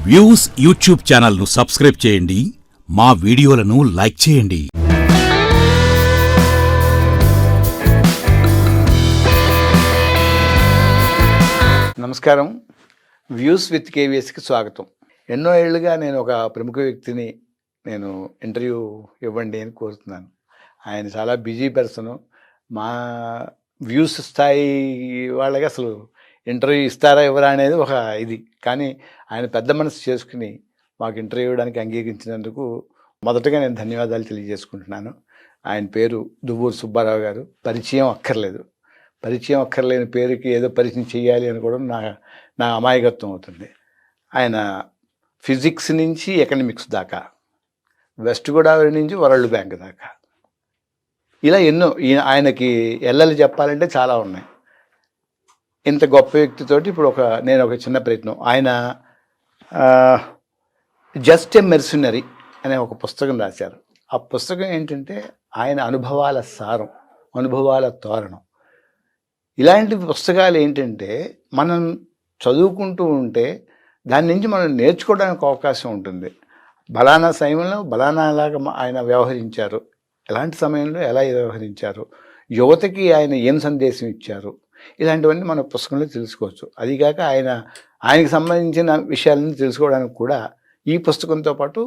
Views YouTube ఛానల్ను subscribe చేయండి, మా వీడియోలను లైక్ చేయండి. నమస్కారం. వ్యూస్ విత్ కేవీఎస్కి స్వాగతం. ఎన్నో ఏళ్లుగా నేను ఒక ప్రముఖ వ్యక్తిని ఇంటర్వ్యూ ఇవ్వండి అని కోరుతున్నాను. ఆయన చాలా బిజీ పర్సను. మా వ్యూస్ స్థాయి వాళ్ళకి అసలు ఇంటర్వ్యూ ఇస్తారా ఇవ్వరా అనేది ఒక ఇది. కానీ ఆయన పెద్ద మనసు చేసుకుని మాకు ఇంటర్వ్యూ ఇవ్వడానికి అంగీకరించినందుకు మొదటగా నేను ధన్యవాదాలు తెలియజేసుకుంటున్నాను. ఆయన పేరు దువ్వూరు సుబ్బారావు గారు. పరిచయం అక్కర్లేని పేరుకి ఏదో పరిచయం చేయాలి అని కూడా నా అమాయకత్వం అవుతుంది. ఆయన ఫిజిక్స్ నుంచి ఎకనామిక్స్ దాకా, వెస్ట్ గోదావరి నుంచి వరల్డ్ బ్యాంక్ దాకా, ఇలా ఎన్నో ఆయనకి ఎల్లలు చెప్పాలంటే చాలా ఉన్నాయి. ఇంత గొప్ప వ్యక్తితోటి ఇప్పుడు నేను ఒక చిన్న ప్రయత్నం. ఆయన జస్ట్ ఎ మెర్సినరీ అనే ఒక పుస్తకం రాశారు. ఆ పుస్తకం ఏంటంటే ఆయన అనుభవాల సారం, అనుభవాల తోరణం. ఇలాంటి పుస్తకాలు ఏంటంటే మనం చదువుకుంటూ ఉంటే దాని నుంచి మనం నేర్చుకోవడానికి అవకాశం ఉంటుంది. బలానా సమయంలో బలానాలాగా ఆయన వ్యవహరించారు, ఎలాంటి సమయంలో ఎలా వ్యవహరించారు, యువతకి ఆయన ఏం సందేశం ఇచ్చారు, ఇలాంటివన్నీ మన పుస్తకంలో తెలుసుకోవచ్చు. అదిగాక ఆయనకి సంబంధించిన విషయాలను తెలుసుకోవడానికి కూడా ఈ పుస్తకంతో పాటు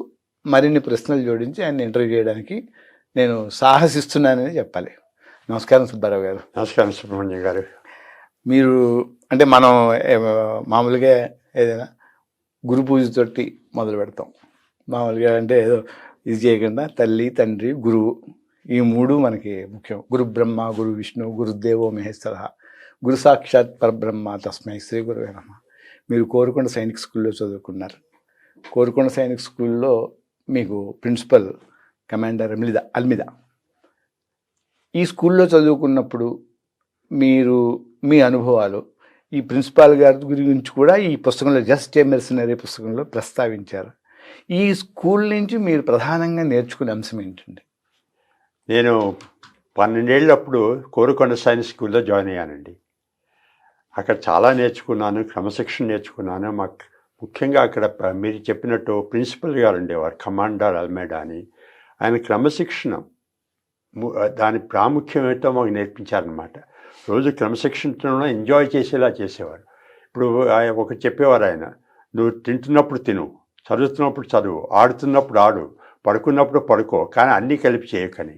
మరిన్ని ప్రశ్నలు జోడించి ఆయన ఇంటర్వ్యూ చేయడానికి నేను సాహసిస్తున్నానని చెప్పాలి. నమస్కారం సుబ్బారావు గారు. నమస్కారం సుబ్రహ్మణ్యం గారు. మీరు అంటే మనం మామూలుగా ఏదైనా గురు పూజతోటి మొదలు పెడతాం. మామూలుగా అంటే ఏదో ఇది చేయకుండా తల్లి, తండ్రి, గురువు, ఈ మూడు మనకి ముఖ్యం. గురు బ్రహ్మ, గురు విష్ణు, గురుదేవో మహేశ్వర, గురు సాక్షాత్ పరబ్రహ్మ తస్మై శ్రీ గురువే నమః. మీరు కోరుకొండ సైనిక్ స్కూల్లో చదువుకున్నారు. కోరుకొండ సైనిక్ స్కూల్లో మీకు ప్రిన్సిపల్ కమాండర్ అల్మిదా. ఈ స్కూల్లో చదువుకున్నప్పుడు మీ అనుభవాలు ఈ ప్రిన్సిపాల్ గారి గురించి కూడా ఈ పుస్తకంలో జస్ట్ ఏ మెర్సినరీ పుస్తకంలో ప్రస్తావించారు. ఈ స్కూల్ నుంచి మీరు ప్రధానంగా నేర్చుకునే అంశం ఏంటండి? నేను 12 ఏళ్ళప్పుడు కోరుకొండ సైన్స్ స్కూల్లో జాయిన్ అయ్యానండి. అక్కడ చాలా నేర్చుకున్నాను, క్రమశిక్షణ నేర్చుకున్నాను. మాకు ముఖ్యంగా అక్కడ మీరు చెప్పినట్టు ప్రిన్సిపల్ గారు ఉండేవారు, కమాండర్ అల్మేడా అని. ఆయన క్రమశిక్షణ దాని ప్రాముఖ్యం ఏంటో మాకు నేర్పించారనమాట. రోజు క్రమశిక్షణతో ఎంజాయ్ చేసేలా చేసేవారు. ఇప్పుడు ఒకటి చెప్పేవారు ఆయన, నువ్వు తింటున్నప్పుడు తిను, చదువుతున్నప్పుడు చదువు, ఆడుతున్నప్పుడు ఆడు, పడుకున్నప్పుడు పడుకో, కానీ అన్నీ కలిపి చేయకని.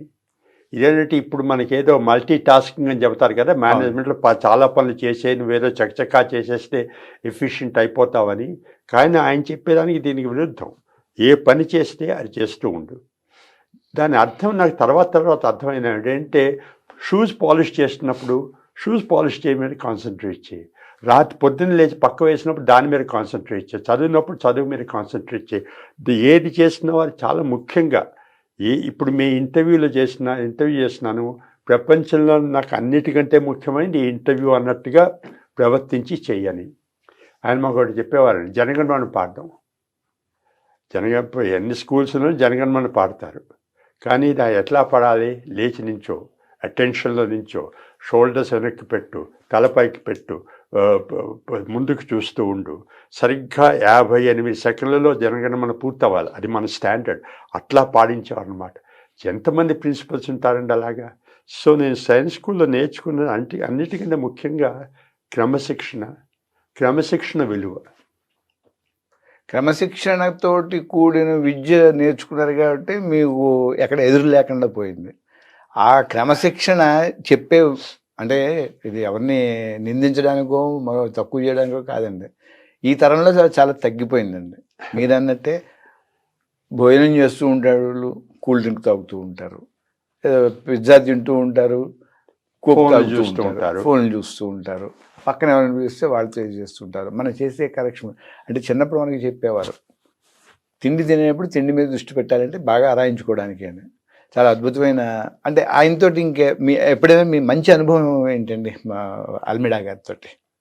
ఇదేంటంటే ఇప్పుడు మనకేదో మల్టీ టాస్కింగ్ అని చెబుతారు కదా, మేనేజ్మెంట్లో చాలా పనులు చేసే నువ్వేదో చకచకా చేసేస్తే ఎఫిషియెంట్ అయిపోతావని. కానీ ఆయన చెప్పేదానికి దీనికి విరుద్ధం. ఏ పని చేస్తే అది చేస్తూ ఉండు. దాని అర్థం నాకు తర్వాత అర్థమైన ఏంటంటే, షూస్ పాలిష్ చేస్తున్నప్పుడు షూస్ పాలిష్ చేయమని కాన్సన్ట్రేట్ చేయి, రాత్రి పొద్దున్న లేచి పక్క వేసినప్పుడు దాని మీద కాన్సన్ట్రేట్ చేయి, చదివినప్పుడు చదువు మీద కాన్సన్ట్రేట్ చేయి. ఏది చేసినా వారు చాలా ముఖ్యంగా ఇప్పుడు మీ ఇంటర్వ్యూ చేస్తున్నాను, ప్రపంచంలో నాకు అన్నిటికంటే ముఖ్యమైనది ఈ ఇంటర్వ్యూ అన్నట్టుగా ప్రవర్తించి చెయ్యని. ఆయన మాకు ఒకటి చెప్పేవారండి, జనగణమన పాడడం. ఎన్ని స్కూల్స్లో జనగణమన పాడతారు, కానీ ఇది ఎట్లా పాడాలి? లేచి నించో, అటెన్షన్లో నించో, షోల్డర్స్ వెనక్కి పెట్టు, తలపైకి పెట్టు, ముందుకు చూస్తూ ఉండు. సరిగ్గా 58 సెకండ్లలో జనగణమన పూర్తవ్వాలి, అది మన స్టాండర్డ్. అట్లా పాడించేవారనమాట. ఎంతమంది ప్రిన్సిపల్స్ ఉంటారండి అలాగా. సో నేను సైన్స్ స్కూల్లో నేర్చుకున్న అన్నిటికంటే ముఖ్యంగా క్రమశిక్షణ విలువ. క్రమశిక్షణతోటి కూడిన విద్య నేర్చుకున్నారు కాబట్టి మీకు ఎక్కడ ఎదురు లేకుండా పోయింది. ఆ క్రమశిక్షణ అంటే ఇది ఎవరిని నిందించడానికో మరో తక్కువ చేయడానికో కాదండి. ఈ తరంలో చాలా తగ్గిపోయిందండి. మీరు అన్నట్టే భోజనం చేస్తూ ఉంటారు, కూల్ డ్రింక్ తాగుతూ ఉంటారు, పిజ్జా తింటూ ఉంటారు, ఫోన్లు చూస్తూ ఉంటారు, పక్కన ఎవరైనా చూస్తే వాళ్ళతో చేస్తుంటారు. మనం చేసే కరెక్షన్ అంటే చిన్నప్పుడు మనకి చెప్పేవారు, తిండి తినేటప్పుడు తిండి మీద దృష్టి పెట్టాలంటే బాగా ఆరాయించుకోవడానికి అని. చాలా అద్భుతమైన అంటే ఆయనతోటి ఎప్పుడైనా మీ మంచి అనుభవం ఏంటండి అల్మిడా గారితో,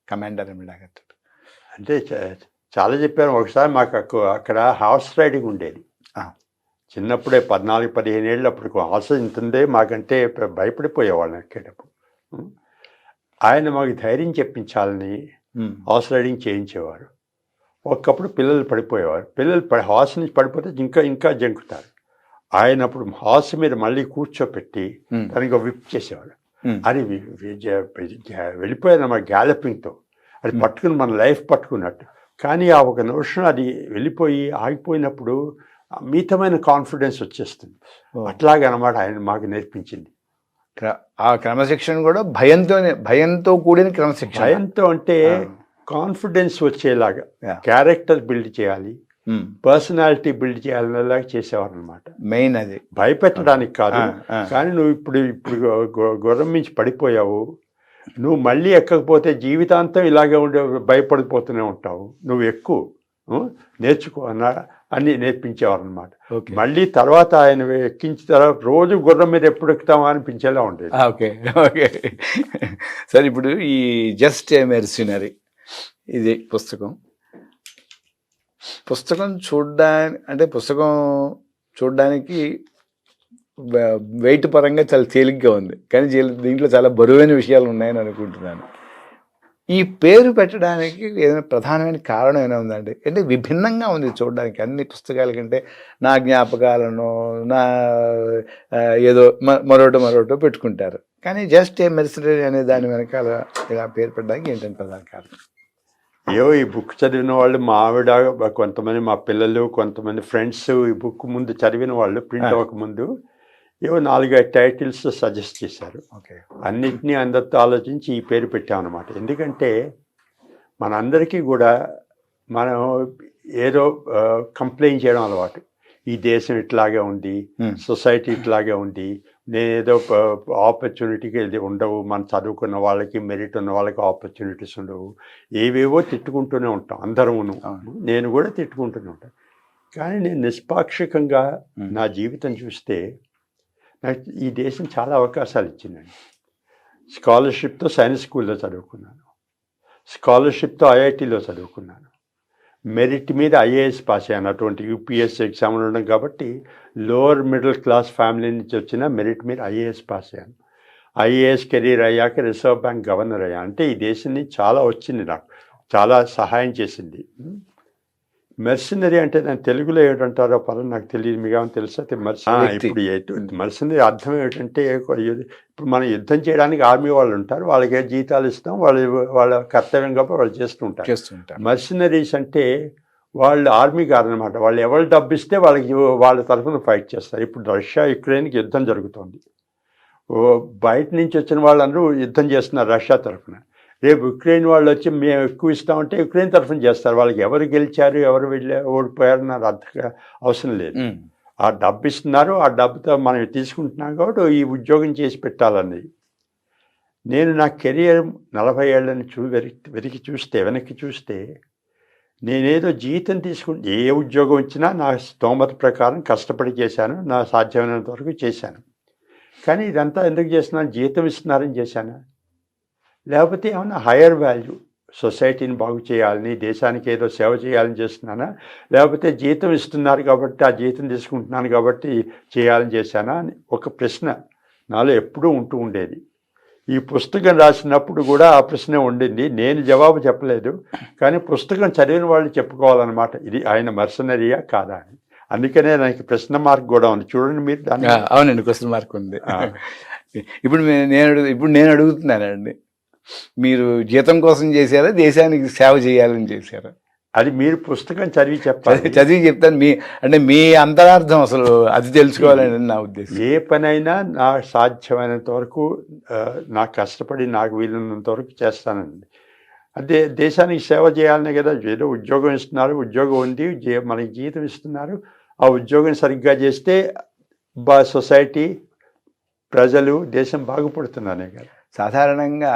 కమాండర్ అల్మిడా గారితో? అంటే చాలా చెప్పారు. ఒకసారి మాకు అక్కడ హార్స్ రైడింగ్ ఉండేది. చిన్నప్పుడే 14-15 ఏళ్ళు అప్పుడు హార్స్ ఇంతుండే, మాకంటే భయపడిపోయేవాళ్ళని ఎక్కేటప్పుడు. ఆయన మాకు ధైర్యం చెప్పించాలని హార్స్ రైడింగ్ చేయించేవారు. ఒకప్పుడు పిల్లలు పడిపోయేవారు. పిల్లలు హార్స్ నుంచి పడిపోతే ఇంకా ఇంకా జంకుతారు. ఆయన అప్పుడు హార్స్ మీద మళ్ళీ కూర్చోపెట్టి దానికి విప్ చేసేవాడు. అది వెళ్ళిపోయాను మా గ్యాలపింగ్తో. అది పట్టుకుని మన లైఫ్ పట్టుకున్నట్టు. కానీ ఆ ఒక నిమిషం అది వెళ్ళిపోయి ఆగిపోయినప్పుడు మితమైన కాన్ఫిడెన్స్ వచ్చేస్తుంది. అట్లాగనమాట ఆయన మాకు నేర్పించింది. ఆ క్రమశిక్షణ కూడా భయంతో కూడిన క్రమశిక్షణ. భయంతో అంటే కాన్ఫిడెన్స్ వచ్చేలాగా క్యారెక్టర్ బిల్డ్ చేయాలి, పర్సనాలిటీ బిల్డ్ చేయాలనేలాగా చేసేవారు అనమాట. మెయిన్ అది భయపెట్టడానికి కాదు. కానీ నువ్వు ఇప్పుడు గుర్రం మించి పడిపోయావు, నువ్వు మళ్ళీ ఎక్కకపోతే జీవితాంతం ఇలాగే ఉండే భయపడిపోతూనే ఉంటావు, నువ్వు ఎక్కువ నేర్చుకో అన్ని నేర్పించేవారు అనమాట. మళ్ళీ తర్వాత ఆయన ఎక్కించిన తర్వాత రోజు గుర్రం మీద ఎప్పుడు ఎక్కుతామా అనిపించేలా ఉండేది. ఓకే ఓకే సరే, ఇప్పుడు ఈ జస్ట్ ఏ మెర్సినరీ ఇది పుస్తకం చూడడానికి వెయిట్ పరంగా చాలా తేలిగ్గా ఉంది, కానీ దీంట్లో చాలా బరువైన విషయాలు ఉన్నాయని అనుకుంటున్నాను. ఈ పేరు పెట్టడానికి ఏదైనా ప్రధానమైన కారణం ఏమైనా ఉందండి? అంటే విభిన్నంగా ఉంది చూడడానికి అన్ని పుస్తకాల కంటే. నా జ్ఞాపకాలను నా ఏదో మరోటో పెట్టుకుంటారు, కానీ జస్ట్ ఏ మెర్సినరీ అనే దాని వెనకాల ఇలా పేరు పెట్టడానికి ఏంటంటే ప్రధాన కారణం? ఈ బుక్ చదివిన వాళ్ళు, మా ఆవిడ, కొంతమంది మా పిల్లలు, కొంతమంది ఫ్రెండ్స్ ఈ బుక్ ముందు చదివిన వాళ్ళు ప్రింట్ అవ్వకముందు 4-5 టైటిల్స్ సజెస్ట్ చేశారు. అన్నిటినీ అందరితో ఆలోచించి ఈ పేరు పెట్టామన్నమాట. ఎందుకంటే మనందరికీ కూడా మనం ఏదో కంప్లైంట్ చేయడం అలవాటు. ఈ దేశం ఇట్లాగే ఉంది, సొసైటీ ఇట్లాగే ఉంది, నేనేదో ఆపర్చునిటీకి ఉండవు, మనం చదువుకున్న వాళ్ళకి, మెరిట్ ఉన్న వాళ్ళకి ఆపర్చునిటీస్ ఉండవు, ఏవేవో తిట్టుకుంటూనే ఉంటాం అందరమును. నేను కూడా తిట్టుకుంటూనే ఉంటాను. కానీ నేను నిష్పాక్షికంగా నా జీవితం చూస్తే నాకు ఈ దేశం చాలా అవకాశాలు ఇచ్చిందండి. స్కాలర్షిప్తో సైన్స్ స్కూల్లో చదువుకున్నాను, స్కాలర్షిప్తో ఐఐటీలో చదువుకున్నాను, మెరిట్ మీద ఐఏఎస్ పాస్ అయ్యాను. అటువంటి యూపీఎస్సీ ఎగ్జామ్లు ఉండడం కాబట్టి లోవర్ మిడిల్ క్లాస్ ఫ్యామిలీ నుంచి వచ్చిన మెరిట్ మీద ఐఏఎస్ పాస్ అయ్యాను. ఐఏఎస్ కెరీర్ అయ్యాక రిజర్వ్ బ్యాంక్ గవర్నర్ అయ్యాను. అంటే ఈ దేశం నుంచి చాలా వచ్చింది, నాకు చాలా సహాయం చేసింది. మెర్సినరీ అంటే దాని తెలుగులో ఏమిటంటారో పదం నాకు తెలియదు, మీకు ఏమైనా తెలుసా? ఇప్పుడు మెర్సినరీ అర్థం ఏమిటంటే, ఇప్పుడు మనం యుద్ధం చేయడానికి ఆర్మీ వాళ్ళు ఉంటారు, వాళ్ళకి జీతాలు ఇస్తాం, వాళ్ళ కర్తవ్యం కాబట్టి వాళ్ళు చేస్తుంటారు. మెర్సినరీస్ అంటే వాళ్ళు ఆర్మీ కాదనమాట. వాళ్ళు ఎవరు డబ్బు ఇస్తే వాళ్ళ తరఫున ఫైట్ చేస్తారు. ఇప్పుడు రష్యా యుక్రెయిన్కి యుద్ధం జరుగుతోంది. బయట నుంచి వచ్చిన వాళ్ళందరూ యుద్ధం చేస్తున్నారు రష్యా తరఫున. రేపు యుక్రెయిన్ వాళ్ళు వచ్చి మేము ఎక్కువ ఇస్తామంటే యుక్రెయిన్ తరఫున చేస్తారు. వాళ్ళకి ఎవరు గెలిచారు, ఎవరు ఓడిపోయారు నాకు అవసరం లేదు. ఆ డబ్బు ఇస్తున్నారు, ఆ డబ్బుతో మనం తీసుకుంటున్నాం కాబట్టి ఈ ఉద్యోగం చేసి పెట్టాలన్నది. నేను నా కెరియర్ 40 ఏళ్ళని వెనక్కి చూస్తే నేనేదో జీతం ఏ ఉద్యోగం ఇచ్చినా నా స్తోమత ప్రకారం కష్టపడి చేశాను, నా సాధ్యమైనంత వరకు చేశాను. కానీ ఇదంతా ఎందుకు చేస్తున్నాను? జీతం ఇస్తున్నారని చేశాను, లేకపోతే ఏమన్నా హయ్యర్ వాల్యూ, సొసైటీని బాగు చేయాలని, దేశానికి ఏదో సేవ చేయాలని చేస్తున్నానా, లేకపోతే జీతం ఇస్తున్నారు కాబట్టి ఆ జీతం తీసుకుంటున్నాను కాబట్టి చేయాలని చేశానా అని ఒక ప్రశ్న నాలో ఎప్పుడూ ఉండేది. ఈ పుస్తకం రాసినప్పుడు కూడా ఆ ప్రశ్నే ఉండింది. నేను జవాబు చెప్పలేదు, కానీ పుస్తకం చదివిన వాళ్ళు చెప్పుకోవాలన్నమాట, ఇది ఆయన మెర్సనరీయా కాదా అని. అందుకనే నాకు ప్రశ్న మార్క్ కూడా ఉంది, చూడండి మీరు దాన్ని. అవునండి, క్వశ్చన్ మార్క్ ఉంది. ఇప్పుడు నేను అడుగుతున్నానండి, మీరు జీతం కోసం చేశారా, దేశానికి సేవ చేయాలని చేశారా? అది మీరు పుస్తకం చదివి చెప్పాలి. చదివి చెప్తాను. మీ అంతరార్థం అసలు అది తెలుసుకోవాలని నా ఉద్దేశం. ఏ పనైనా నా సాధ్యమైనంత వరకు, నాకు కష్టపడి నాకు వీలున్నంత వరకు చేస్తానండి. అదే దేశానికి సేవ చేయాలనే కదా. ఏదో ఉద్యోగం ఇస్తున్నారు, ఉద్యోగం ఉంది, మనకి జీతం ఇస్తున్నారు, ఆ ఉద్యోగం సరిగ్గా చేస్తే సొసైటీ, ప్రజలు, దేశం బాగుపడుతున్నానే కదా. సాధారణంగా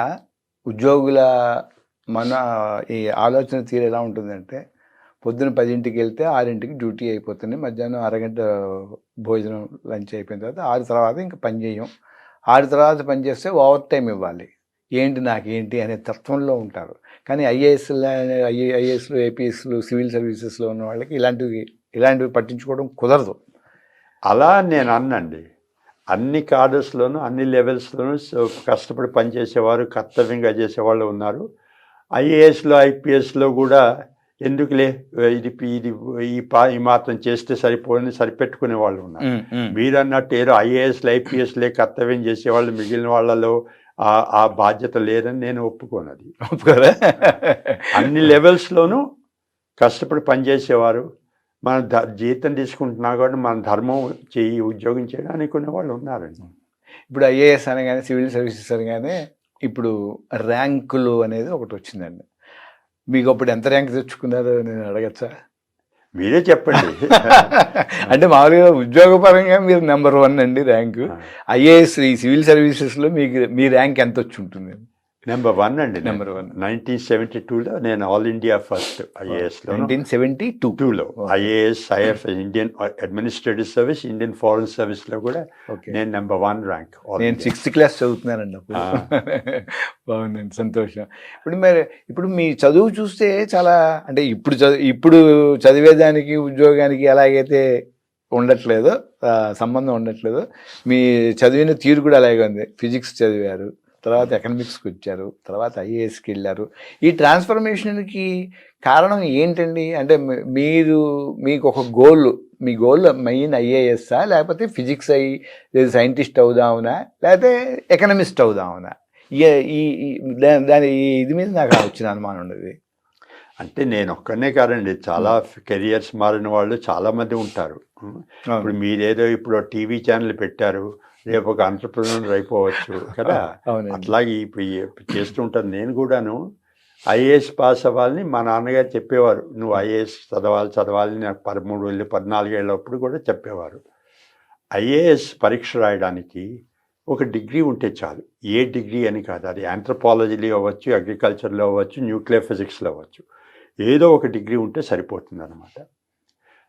ఉద్యోగుల ఈ ఆలోచన తీరు ఎలా ఉంటుందంటే, పొద్దున 10ంటికి వెళ్తే 6ంటికి డ్యూటీ అయిపోతుంది, మధ్యాహ్నం అరగంట భోజనం లంచ్ అయిపోయిన తర్వాత 6 తర్వాత ఇంకా పని చేయం, 6 తర్వాత పని చేస్తే ఓవర్ టైం ఇవ్వాలి, నాకేంటి అనే తత్వంలో ఉంటారు. కానీ ఐఏఎస్లు, ఏపీఎస్లు, సివిల్ సర్వీసెస్లో ఉన్న వాళ్ళకి ఇలాంటివి పట్టించుకోవడం కుదరదు. అలా నేను అన్నండి. అన్ని కార్డర్స్లోనూ, అన్ని లెవెల్స్లోనూ కష్టపడి పనిచేసేవారు, కర్తవ్యంగా చేసేవాళ్ళు ఉన్నారు. ఐఏఎస్లో, ఐపీఎస్లో కూడా ఎందుకులే ఇది ఇది ఈ మాత్రం చేస్తే సరిపోని సరిపెట్టుకునే వాళ్ళు ఉన్నారు. మీరు అన్నట్టు ఏదో ఐఏఎస్లు ఐపీఎస్లే కర్తవ్యం చేసేవాళ్ళు మిగిలిన వాళ్ళలో ఆ బాధ్యత లేదని నేను ఒప్పుకోనది. ఒప్పుకోరా? అన్ని లెవెల్స్లోనూ కష్టపడి పనిచేసేవారు. మన జీతం తీసుకుంటున్నా కూడా మన ధర్మం ఉద్యోగం చేయడానికి కొన్ని వాళ్ళు ఉన్నారండి. ఇప్పుడు ఐఏఎస్ అనగానే, సివిల్ సర్వీసెస్ అనగానే ఇప్పుడు ర్యాంకులు అనేది ఒకటి వచ్చిందండి. మీకు అప్పుడు ఎంత ర్యాంక్ తెచ్చుకున్నారో నేను అడగచ్చా? మీరే చెప్పండి. అంటే మామూలుగా ఉద్యోగపరంగా మీరు నెంబర్ 1 అండి ర్యాంకు. ఐఏఎస్ ఈ సివిల్ సర్వీసెస్లో మీ ర్యాంక్ ఎంత వచ్చి ఉంటుంది? నెంబర్ 1 అండి. నెంబర్ 1 1972లో నేను ఆల్ ఇండియా ఫస్ట్ ఐఏఎస్లో. 1972లో IAS IF Indian administrative service, Indian foreign సర్వీస్లో కూడా నేను నెంబర్ 1 ర్యాంక్. నేను 6th క్లాస్ చదువుతున్నానండి అప్పుడు. బాగుందండి, సంతోషం. ఇప్పుడు మీ చదువు చూస్తే చాలా, అంటే ఇప్పుడు చదివేదానికి ఉద్యోగానికి ఎలాగైతే ఉండట్లేదో, సంబంధం ఉండట్లేదు, మీ చదివిన తీరు కూడా అలాగే ఉంది. ఫిజిక్స్ చదివారు, తర్వాత ఎకనామిక్స్కి వచ్చారు, తర్వాత ఐఏఎస్కి వెళ్ళారు. ఈ ట్రాన్స్ఫర్మేషన్కి కారణం ఏంటండి? అంటే మీకు ఒక మీ గోల్ మెయిన్ ఐఏఎస్సా, లేకపోతే ఫిజిక్స్ అయ్యి సైంటిస్ట్ అవుదామనా, లేకపోతే ఎకనమిస్ట్ అవుదామనా? దాని ఇది మీద నాకు వచ్చిన అనుమానం ఉండేది. అంటే నేను ఒక్కనే కాదండి, చాలా కెరియర్స్ మారిన వాళ్ళు చాలామంది ఉంటారు. ఇప్పుడు మీరేదో ఇప్పుడు టీవీ ఛానల్ పెట్టారు, రేపు ఒక ఎంటర్‌ప్రెన్యూర్ అయిపోవచ్చు కదా. అట్లాగే ఇప్పుడు చేస్తుంటాను. నేను కూడాను ఐఏఎస్ పాస్ అవ్వాలని మా నాన్నగారు చెప్పేవారు. నువ్వు ఐఏఎస్ చదవాలి నాకు 13 ఏళ్ళు 14 ఏళ్ళప్పుడు కూడా చెప్పేవారు. ఐఏఎస్ పరీక్ష రాయడానికి ఒక డిగ్రీ ఉంటే చాలు. ఏ డిగ్రీ అని కాదు, అది ఆంథ్రోపాలజీలో అవ్వచ్చు, అగ్రికల్చర్లో అవ్వచ్చు, న్యూక్లియర్ ఫిజిక్స్లో అవ్వచ్చు. ఏదో ఒక డిగ్రీ ఉంటే సరిపోతుంది అన్నమాట.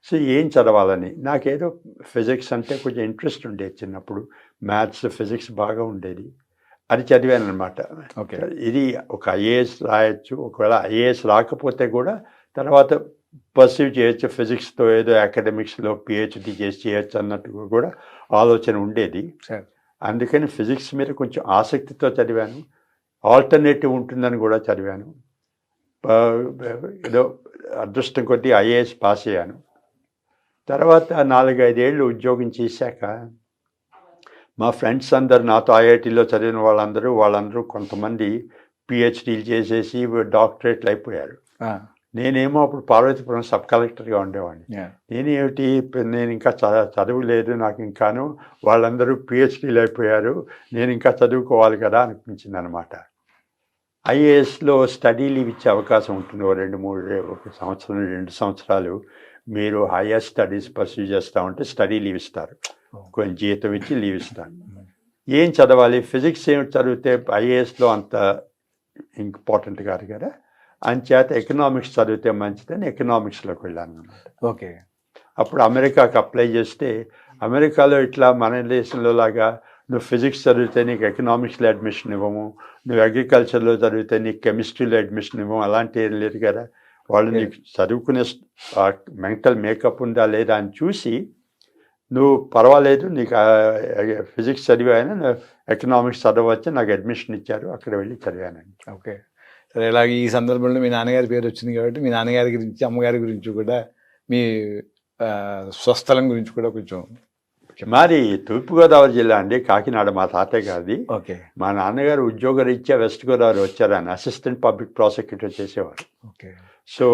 సో ఏం చదవాలని, నాకేదో ఫిజిక్స్ అంటే కొంచెం ఇంట్రెస్ట్ ఉండేది చిన్నప్పుడు. మ్యాథ్స్ ఫిజిక్స్ బాగా ఉండేది, అది చదివాను అనమాట. ఓకే, ఇది ఒక ఐఏఎస్ రాయొచ్చు, ఒకవేళ ఐఏఎస్ రాకపోతే కూడా తర్వాత పర్సీవ్ చేయొచ్చు, ఫిజిక్స్తో ఏదో అకాడమిక్స్లో పిహెచ్డి చేసి చేయొచ్చు అన్నట్టుగా కూడా ఆలోచన ఉండేది. అందుకని ఫిజిక్స్ మీద కొంచెం ఆసక్తితో చదివాను. ఆల్టర్నేటివ్ ఉంటుందని కూడా చదివాను. ఏదో అదృష్టం కొద్దీ ఐఏఎస్ పాస్ అయ్యాను. తర్వాత 4-5 ఏళ్ళు ఉద్యోగం చేశాక మా ఫ్రెండ్స్ అందరు, నాతో ఐఐటీలో చదివిన వాళ్ళందరూ కొంతమంది పిహెచ్డీలు చేసేసి డాక్టరేట్లు అయిపోయారు. నేనేమో అప్పుడు పార్వతీపురం సబ్ కలెక్టర్గా ఉండేవాడిని. నేను ఇంకా చదువులేదు నాకు ఇంకాను, వాళ్ళందరూ పిహెచ్డీలు అయిపోయారు, నేను ఇంకా చదువుకోవాలి కదా అనిపించింది అనమాట. ఐఏఎస్లో స్టడీ లీవ్ ఇచ్చే అవకాశం ఉంటుంది, 2 సంవత్సరాలు మీరు హైయర్ స్టడీస్ పర్సూ చేస్తూ ఉంటే స్టడీ లీవ్ ఇస్తారు, కొంచెం జీతం ఇచ్చి లీవ్ ఇస్తారు. ఏం చదవాలి, ఫిజిక్స్ ఏమి చదివితే ఐఏఎస్లో అంత ఇంపార్టెంట్ కాదు కదా, అంచేత ఎకనామిక్స్ చదివితే మంచిదని ఎకనామిక్స్లోకి వెళ్ళాను అన్నమాట. ఓకే, అప్పుడు అమెరికాకి అప్లై చేస్తే, అమెరికాలో ఇట్లా మన దేశంలో లాగా నువ్వు ఫిజిక్స్ చదివితే నీకు ఎకనామిక్స్లో అడ్మిషన్ ఇవ్వము, నువ్వు అగ్రికల్చర్లో చదివితే నీకు కెమిస్ట్రీలో అడ్మిషన్ ఇవ్వము, అలాంటి ఏం లేదు కదా. వాళ్ళు నీకు చదువుకునే మెంటల్ మేకప్ ఉందా లేదా అని చూసి, నువ్వు పర్వాలేదు నీకు ఫిజిక్స్ చదివాను, ఎకనామిక్స్ చదవచ్చు, నాకు అడ్మిషన్ ఇచ్చారు, అక్కడ వెళ్ళి చదివానండి. ఓకే, సరే. ఇలాగ ఈ సందర్భంలో మీ నాన్నగారి పేరు వచ్చింది కాబట్టి మీ నాన్నగారి గురించి, అమ్మగారి గురించి కూడా, మీ స్వస్థలం గురించి కూడా కొంచెం. మరి తూర్పుగోదావరి జిల్లా అండి, కాకినాడ మా తాతయ్య గారిది. ఓకే, మా నాన్నగారు ఉద్యోగరీత్యా వెస్ట్ గోదావరి వచ్చారు, ఆయన అసిస్టెంట్ పబ్లిక్ ప్రాసిక్యూటర్ చేసేవారు. ఓకే, సో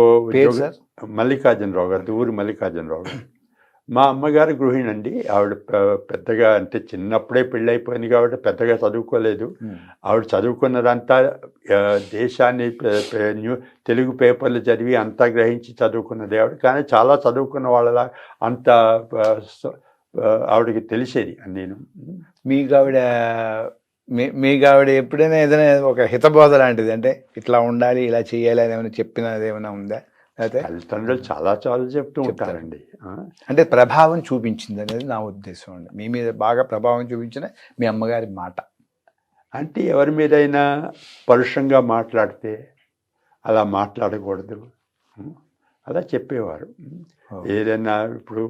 మల్లికార్జునరావు గారు, ఊరు మల్లికార్జునరావు గారు. మా అమ్మగారు గృహిణి అండి. ఆవిడ పెద్దగా, అంటే చిన్నప్పుడే పెళ్ళి అయిపోయింది కాబట్టి పెద్దగా చదువుకోలేదు. ఆవిడ చదువుకున్నదంతా దేశాన్ని తెలుగు పేపర్లు చదివి అంతా గ్రహించి చదువుకున్నది ఆవిడ. కానీ చాలా చదువుకున్న వాళ్ళలా అంత ఆవిడకి తెలిసేది. నేను మీకు ఆవిడ ఎప్పుడైనా ఏదైనా ఒక హితబోధ లాంటిది, అంటే ఇట్లా ఉండాలి, ఇలా చేయాలి అని ఏమైనా చెప్పినది ఏమైనా ఉందా? అయితే తల్లిదండ్రులు చాలా చెప్తూ ఉంటారండి. అంటే ప్రభావం చూపించింది అనేది నా ఉద్దేశం అండి. మీ మీద బాగా ప్రభావం చూపించిన మీ అమ్మగారి మాట. అంటే ఎవరి మీదైనా పరుషంగా మాట్లాడితే అలా మాట్లాడకూడదు, అలా చెప్పేవారు. ఏదైనా ఇప్పుడు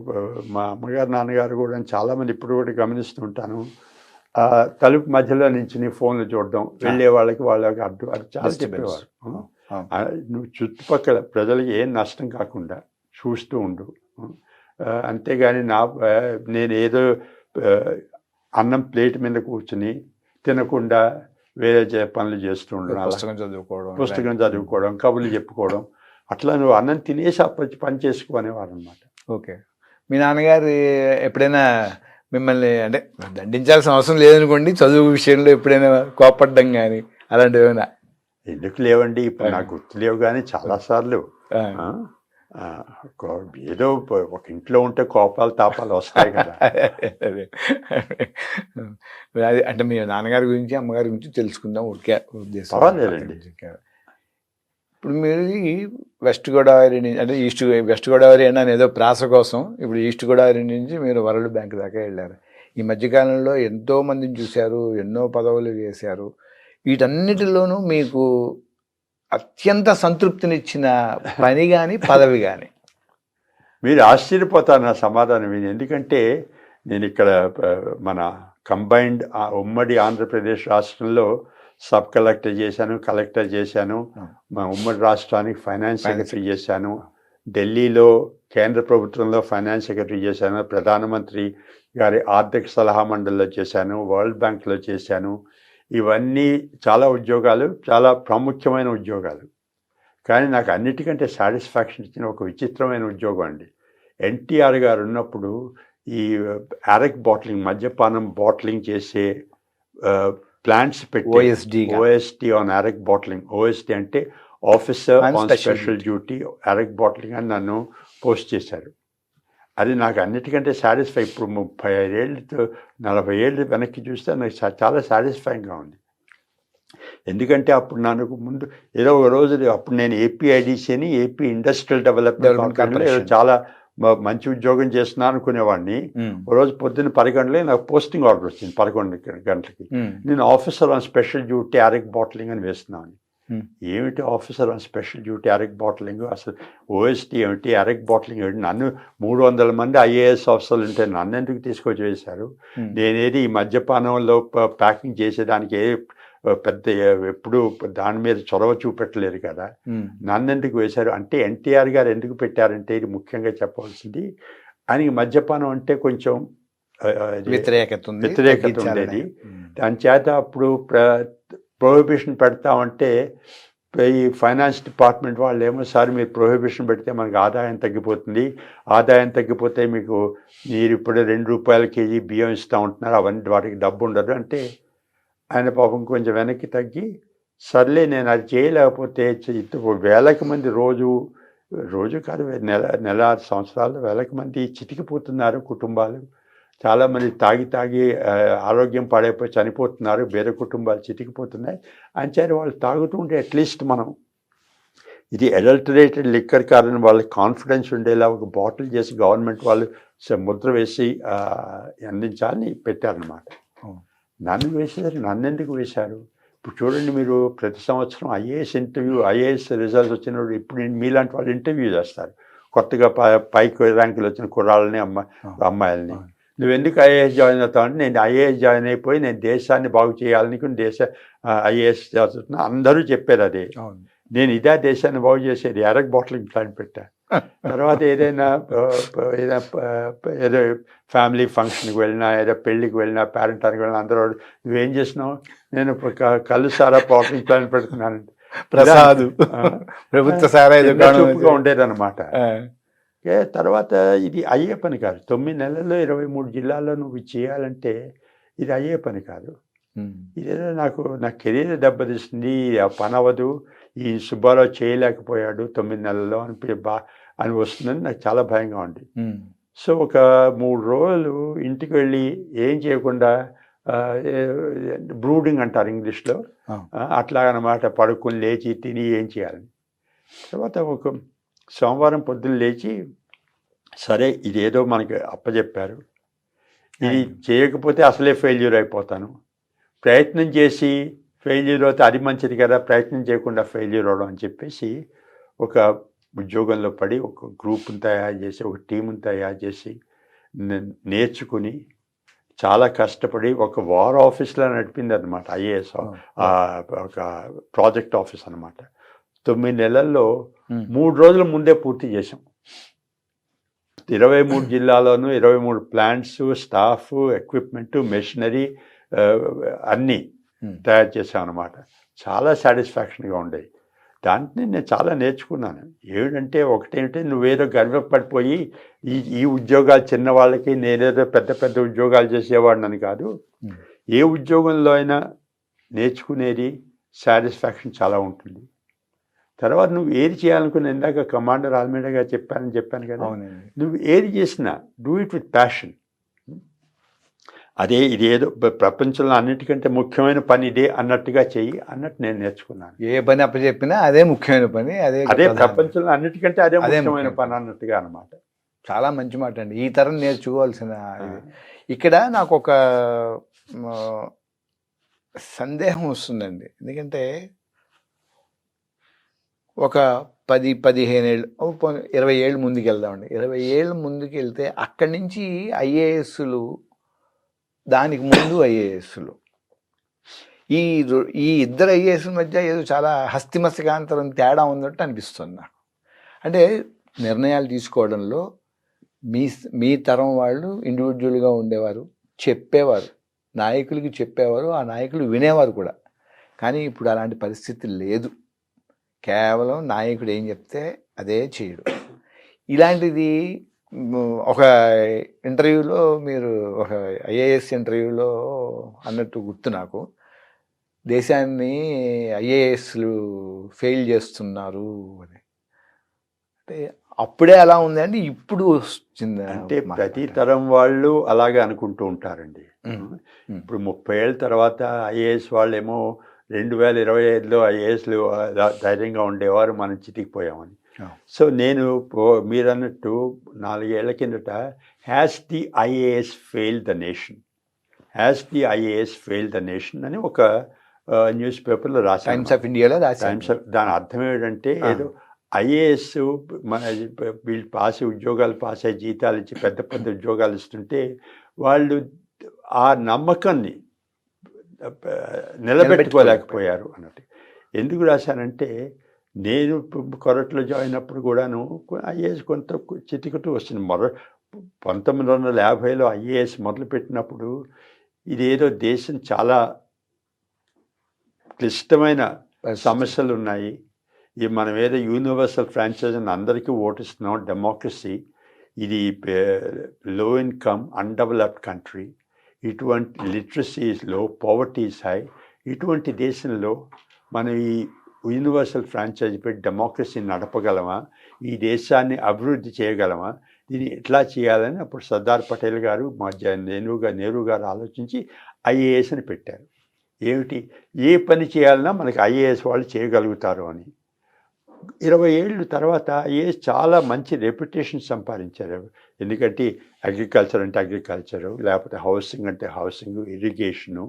మా అమ్మగారు నాన్నగారు కూడా చాలామంది ఇప్పుడు కూడా గమనిస్తుంటాను, తలుపు మధ్యలో నుంచి నీ ఫోన్లు చూడడం, వెళ్ళే వాళ్ళకి అడ్డు అది చాలా చెప్పేవారు. నువ్వు చుట్టుపక్కల ప్రజలకి ఏం నష్టం కాకుండా చూస్తూ ఉండు. అంతేగాని నేను ఏదో అన్నం ప్లేట్ మీద కూర్చుని తినకుండా వేరే పనులు చేస్తూ ఉండడం, పుస్తకం చదువుకోవడం, కబుర్లు చెప్పుకోవడం, అట్లా నువ్వు అన్నం తినేసి అప్పటి పని చేసుకునేవారు అనమాట. ఓకే. మీ నాన్నగారు ఎప్పుడైనా మిమ్మల్ని అంటే దండించాల్సిన అవసరం లేదనుకోండి, చదువు విషయంలో ఎప్పుడైనా కోపడ్డం కానీ అలాంటివి ఏమైనా? ఎందుకు లేవండి, ఇప్పుడు నాకు గుర్తు లేవు, కానీ చాలాసార్లు ఏదో ఒక ఇంట్లో ఉంటే కోపాలు తాపాలు వస్తాయి కదా. అది అంటే మీ నాన్నగారి గురించి అమ్మగారి గురించి తెలుసుకుందాం ఊరికే ఉద్దేశం. పర్వాలేదండి. ఇప్పుడు మీరు వెస్ట్ గోదావరి నుంచి అంటే వెస్ట్ గోదావరి అన్నాను ఏదో ప్రాస కోసం, ఇప్పుడు ఈస్ట్ గోదావరి నుంచి మీరు వరల్డ్ బ్యాంక్ దాకా వెళ్ళారు. ఈ మధ్యకాలంలో ఎంతో మందిని చూశారు, ఎన్నో పదవులు చేశారు. వీటన్నిటిలోనూ మీకు అత్యంత సంతృప్తినిచ్చిన పని కానీ పదవి కానీ? మీరు ఆశ్చర్యపోతారు నా సమాధానం విని. ఎందుకంటే నేను ఇక్కడ మన కంబైన్డ్ ఉమ్మడి ఆంధ్రప్రదేశ్ రాష్ట్రంలో సబ్ కలెక్టర్ చేశాను, కలెక్టర్ చేశాను, మా ఉమ్మడి రాష్ట్రానికి ఫైనాన్స్ సెక్రటరీ చేశాను, ఢిల్లీలో కేంద్ర ప్రభుత్వంలో ఫైనాన్స్ సెక్రటరీ చేశాను, ప్రధానమంత్రి గారి ఆర్థిక సలహా మండలిలో చేశాను, వరల్డ్ బ్యాంక్లో చేశాను. ఇవన్నీ చాలా ఉద్యోగాలు, చాలా ప్రాముఖ్యమైన ఉద్యోగాలు. కానీ నాకు అన్నిటికంటే సాటిస్ఫాక్షన్ ఇచ్చిన ఒక విచిత్రమైన ఉద్యోగం అండి. ఎన్టీఆర్ గారు ఉన్నప్పుడు ఈ అరెక్ బాటిలింగ్, మద్యపానం బాటిలింగ్ చేసే ప్లాంట్స్ పెట్టి OST on arrack bottling, OST అంటే officer on special duty arrack bottling అని నన్ను పోస్ట్ చేశారు. అది నాకు అన్నిటికంటే సాటిస్ఫై. ఇప్పుడు 35 ఏళ్ళు 40 ఏళ్ళు వెనక్కి చూస్తే నాకు చాలా సాటిస్ఫైయింగ్గా ఉంది. ఎందుకంటే అప్పుడు నాకు ముందు ఏదో ఒక రోజు అప్పుడు నేను ఏపీఐడిసి అని ఏపీ ఇండస్ట్రియల్ డెవలప్మెంట్ కార్పొరేషన్ చాలా మంచి ఉద్యోగం చేస్తున్నాను అనుకునేవాడిని. ఒక రోజు పొద్దున్న 10 గంటలకి నాకు పోస్టింగ్ ఆర్డర్ వచ్చింది. 11 గంటలకి నేను officer on special duty arrack bottling అని వేస్తున్నాను. ఏమిటి officer on special duty arrack bottling, అసలు ఓఎస్టీ ఏమిటి, అరెక్ బాటిలింగ్ ఏమిటి? నన్ను 300 మంది ఐఏఎస్ ఆఫీసర్లు ఉంటే నన్ను ఎందుకు తీసుకొచ్చి వేశారు? నేనేది ఈ మద్యపానంలో ప్యాకింగ్ చేసేదానికి పెద్ద ఎప్పుడు దాని మీద చొరవ చూపెట్టలేదు కదా, నన్ను ఎందుకు వేశారు అంటే ఎన్టీఆర్ గారు ఎందుకు పెట్టారంటే ఇది ముఖ్యంగా చెప్పవలసింది. ఆయనకి మద్యపానం అంటే కొంచెం వ్యతిరేకత ఉండేది. దాని చేత అప్పుడు ప్రొహిబిషన్ పెడతామంటే ఈ ఫైనాన్స్ డిపార్ట్మెంట్ వాళ్ళు ఏమో, సార్ మీరు ప్రొహిబిషన్ పెడితే మనకు ఆదాయం తగ్గిపోతుంది, ఆదాయం తగ్గిపోతే మీకు మీరు ఇప్పుడు 2 రూపాయల కేజీ బియ్యం ఇస్తూ ఉంటున్నారు, అవన్నీ వాటికి డబ్బు ఉండదు అంటే ఆయన పాపం కొంచెం వెనక్కి తగ్గి, సర్లే నేను అది చేయలేకపోతే వేలకు మంది రోజు కాదు నెల సంవత్సరాలు వేలకు మంది చితికిపోతున్నారు కుటుంబాలు. చాలామంది తాగి ఆరోగ్యం పాడైపోయి చనిపోతున్నారు, వేరే కుటుంబాలు చితికిపోతున్నాయి. అంచేది వాళ్ళు తాగుతుంటే అట్లీస్ట్ మనం ఇది అడల్టరేటెడ్ లిక్కర్ కాదని వాళ్ళకి కాన్ఫిడెన్స్ ఉండేలా ఒక బాటిల్ చేసి గవర్నమెంట్ వాళ్ళు ముద్ర వేసి అందించాలని పెట్టారనమాట. నన్ను ఎందుకు వేశారు? ఇప్పుడు చూడండి, మీరు ప్రతి సంవత్సరం ఐఏఎస్ రిజల్ట్స్ వచ్చినప్పుడు ఇప్పుడు మీలాంటి వాళ్ళు ఇంటర్వ్యూ చేస్తారు. కొత్తగా పైకి ర్యాంకులు వచ్చిన కుర్రాళ్ళని అమ్మాయిలని. నువ్వు ఎందుకు ఐఏఎస్ జాయిన్ అవుతావు అంటే, నేను ఐఏఎస్ జాయిన్ అయిపోయి నేను దేశాన్ని బాగు చేయాలని ఐఏఎస్ చదువుతున్నా. అందరూ చెప్పారు అదే. నేను ఇదే దేశాన్ని బాగు చేసేది, అరెక్ బాటిలింగ్ ప్లాంట్ పెట్టా. తర్వాత ఏదో ఫ్యామిలీ ఫంక్షన్కి వెళ్ళినా, ఏదో పెళ్ళికి వెళ్ళినా, పేరెంటానికి వెళ్ళినా అందరూ నువ్వేం చేసినావు? నేను కళ్ళు సారా బాటిలింగ్ ప్లాంట్ పెడుతున్నానండి. ప్రసాద్ ప్రభుత్వ సారా చూపుగా ఉండేదన్నమాట. తర్వాత ఇది అయ్యే పని కాదు. 9 నెలల్లో 23 జిల్లాల్లో నువ్వు చేయాలంటే ఇది అయ్యే పని కాదు. ఇదేదో నా కెరీర్ దెబ్బతీస్తుంది, ఆ పని అవ్వదు, ఈ సుబ్బారావు చేయలేకపోయాడు 9 నెలల్లో అని వస్తుందని నాకు చాలా భయంగా ఉంది. సో ఒక 3 రోజులు ఇంటికి వెళ్ళి ఏం చేయకుండా బ్రూడింగ్ అంటారు ఇంగ్లీష్లో, అట్లాగనమాట, పడుకొని లేచి తిని ఏం చేయాలని. తర్వాత ఒక సోమవారం పొద్దున్న లేచి, సరే ఇదేదో మనకి అప్పచెప్పారు, ఇది చేయకపోతే అసలే ఫెయిల్యూర్ అయిపోతాను, ప్రయత్నం చేసి ఫెయిల్యూర్ అవుతే అది మంచిది కదా, ప్రయత్నం చేయకుండా ఫెయిల్యూర్ అవడం అని చెప్పేసి ఒక ఉద్యోగంలో పడి ఒక గ్రూప్ని తయారు చేసి, ఒక టీంని తయారు చేసి నేర్చుకుని చాలా కష్టపడి ఒక వార్ ఆఫీస్లో నడిపింది అనమాట. ఐఏఎస్ ఒక ప్రాజెక్ట్ ఆఫీస్ అనమాట. 9 నెలల్లో ఉమ్. 3 రోజుల ముందే పూర్తి చేసాం. 23 జిల్లాలోనూ 23 ప్లాంట్స్, స్టాఫ్, ఎక్విప్మెంట్, మెషినరీ అన్నీ ఉమ్. తయారు చేశాం అన్నమాట. చాలా సాటిస్ఫాక్షన్గా ఉండేది. దాంట్లో నేను చాలా నేర్చుకున్నాను. ఏమిటంటే ఒకటేంటే నువ్వేదో గర్వపడిపోయి ఈ ఉద్యోగాలు చిన్న వాళ్ళకి నేనేదో పెద్ద పెద్ద ఉద్యోగాలు చేసేవాడినని కాదు. ఉమ్. ఏ ఉద్యోగంలో అయినా నేర్చుకునేది సాటిస్ఫాక్షన్ చాలా ఉంటుంది. తర్వాత నువ్వు ఏది చేయాలనుకున్న, ఇందాక కమాండర్ ఆల్మేడా గారు చెప్పాను కదా, అవునండి. నువ్వు ఏది చేసినా డూ ఇట్ విత్ ప్యాషన్. అదే ఇది ఏదో ప్రపంచంలో అన్నిటికంటే ముఖ్యమైన పని ఇదే అన్నట్టుగా చెయ్యి అన్నట్టు నేను నేర్చుకున్నాను. ఏ పని అప్పచెప్పినా అదే ముఖ్యమైన పని, అదే అదే ప్రధాన. ప్రపంచంలో అన్నిటికంటే అదే అదే ముఖ్యమైన ముఖ్యమైన పని అన్నట్టుగా అనమాట. చాలా మంచి మాట అండి. ఈ తరం నేర్చుకోవాల్సిన ఇది. ఇక్కడ నాకు ఒక సందేహం వస్తుందండి. ఎందుకంటే ఒక 10-15 ఏళ్ళు, 20 ఏళ్ళు ముందుకు వెళ్దామండి. 20 ఏళ్ళు ముందుకు వెళ్తే అక్కడి నుంచి ఐఏఎస్లు, దానికి ముందు ఐఏఎస్లు, ఈ ఇద్దరు ఐఏఎస్ల మధ్య ఏదో చాలా హస్తిమస్తకాంతరం తేడా ఉన్నట్టు అనిపిస్తుంది నాకు. అంటే నిర్ణయాలు తీసుకోవడంలో మీ తరం వాళ్ళు ఇండివిజువల్గా ఉండేవారు, చెప్పేవారు, నాయకులకి చెప్పేవారు, ఆ నాయకులు వినేవారు కూడా. కానీ ఇప్పుడు అలాంటి పరిస్థితి లేదు. కేవలం నాయకుడు ఏం చెప్తే అదే చేయడు. ఇలాంటిది ఒక ఇంటర్వ్యూలో మీరు, ఒక ఐఏఎస్ ఇంటర్వ్యూలో అన్నట్టు గుర్తు నాకు, దేశాన్ని ఐఏఎస్లు ఫెయిల్ చేస్తున్నారు అని. అంటే అప్పుడే అలా ఉందండి, ఇప్పుడు వచ్చింది అంటే ప్రతి తరం వాళ్ళు అలాగే అనుకుంటూ ఉంటారండి. ఇప్పుడు 30 ఏళ్ళ తర్వాత ఐఏఎస్ వాళ్ళేమో 2025లో ఐఏఎస్లు ధైర్యంగా ఉండేవారు, మనం చితికిపోయామని. సో నేను మీరు అన్నట్టు 4 ఏళ్ల కిందట has the IAS fail the nation, has the IAS fail the nation అని ఒక న్యూస్ పేపర్లో రాశాను. టైమ్స్ ఆఫ్ ఇండియాలో రాశాను. దాని అర్థం ఏంటంటే ఏదో ఐఏఎస్ వీళ్ళు ఉద్యోగాలు పాస్ అయ్యి జీతాలు ఇచ్చి పెద్ద పెద్ద ఉద్యోగాలు ఇస్తుంటే వాళ్ళు ఆ నమ్మకాన్ని నిలబెట్టుకోలేకపోయారు అన్నట్టు. ఎందుకు రాశానంటే నేను కొరట్లో జాయిన్ అప్పుడు కూడాను ఐఏఎస్ కొంత చితికట్టు వస్తుంది. 1950లో ఐఏఎస్ మొదలుపెట్టినప్పుడు ఇదేదో దేశం చాలా క్లిష్టమైన సమస్యలు ఉన్నాయి, మనం ఏదో యూనివర్సల్ ఫ్రాంచైజ్ అని అందరికీ ఓటిస్తున్నాం, డెమోక్రసీ, ఇది లో ఇన్కమ్ అన్డెవలప్డ్ కంట్రీ, ఇటువంటి literacy is low, poverty is high, ఇటువంటి దేశంలో మనం ఈ యూనివర్సల్ ఫ్రాంచైజ్ పెట్టి డెమోక్రసీ నడపగలమా, ఈ దేశాన్ని అభివృద్ధి చేయగలమా, దీన్ని ఎట్లా చేయాలని అప్పుడు సర్దార్ పటేల్ గారు, నెహ్రూ గారు ఆలోచించి ఐఏఎస్ అని పెట్టారు. ఏమిటి, ఏ పని చేయాలన్నా మనకి ఐఏఎస్ వాళ్ళు చేయగలుగుతారు అని. 20 ఏళ్ళు తర్వాత ఐఏఎస్ చాలా మంచి రెప్యుటేషన్ సంపాదించారు. ఎందుకంటే అగ్రికల్చర్ అంటే అగ్రికల్చరు, లేకపోతే హౌసింగ్ అంటే housing, irrigation,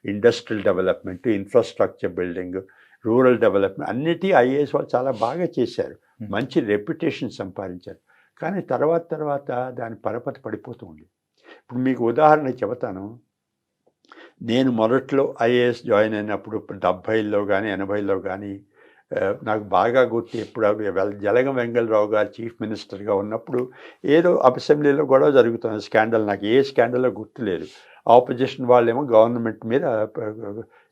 industrial development, infrastructure building, rural development, అన్నిటి ఐఏఎస్ వాళ్ళు చాలా బాగా చేశారు, మంచి రెప్యుటేషన్ సంపాదించారు. కానీ తర్వాత దాని పరపతి పడిపోతూ ఉంది. ఇప్పుడు మీకు ఉదాహరణ చెబుతాను. నేను మొదట్లో ఐఏఎస్ జాయిన్ అయినప్పుడు 70లో కానీ 80లో కానీ నాకు బాగా గుర్తు, ఎప్పుడు జలగం వెంగళరావు గారు చీఫ్ మినిస్టర్గా ఉన్నప్పుడు ఏదో అసెంబ్లీలో గొడవ జరుగుతుంది, స్కాండల్, నాకు ఏ స్కాండల్లో గుర్తులేదు. ఆపోజిషన్ వాళ్ళేమో గవర్నమెంట్ మీద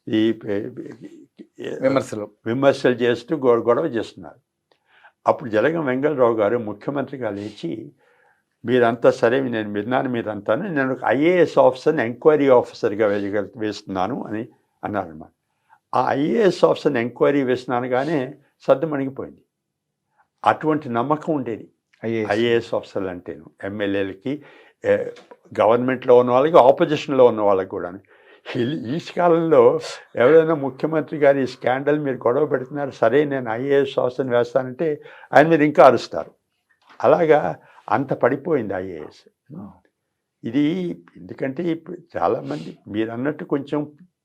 ఈ విమర్శలు చేస్తూ గొడవ చేస్తున్నారు. అప్పుడు జలగం వెంగళరావు గారు ముఖ్యమంత్రిగా లేచి, మీరంతా సరే, నేను విన్నాను మీరంతా, నేను ఒక ఐఏఎస్ ఆఫీసర్ని ఎంక్వైరీ ఆఫీసర్గా వేస్తున్నాను అని అన్నారన్నమాట. ఆ ఐఏఎస్ ఆఫీసర్ని ఎంక్వైరీ వేసినానుగానే సర్దుమణిగిపోయింది. అటువంటి నమ్మకం ఉండేది ఐఏఎస్ ఆఫీసర్లు అంటేను, ఎమ్మెల్యేలకి, గవర్నమెంట్లో ఉన్న వాళ్ళకి, ఆపోజిషన్లో ఉన్న వాళ్ళకి కూడా. ఈ కాలంలో ఎవరైనా ముఖ్యమంత్రి గారు ఈ స్కాండల్ మీరు గొడవ పెడుతున్నారు, సరే నేను ఐఏఎస్ ఆఫీసర్ని వేస్తానంటే ఆయన మీరు ఇంకా అరుస్తారు. అలాగా అంత పడిపోయింది ఐఏఎస్. ఇది ఎందుకంటే చాలామంది మీరు అన్నట్టు కొంచెం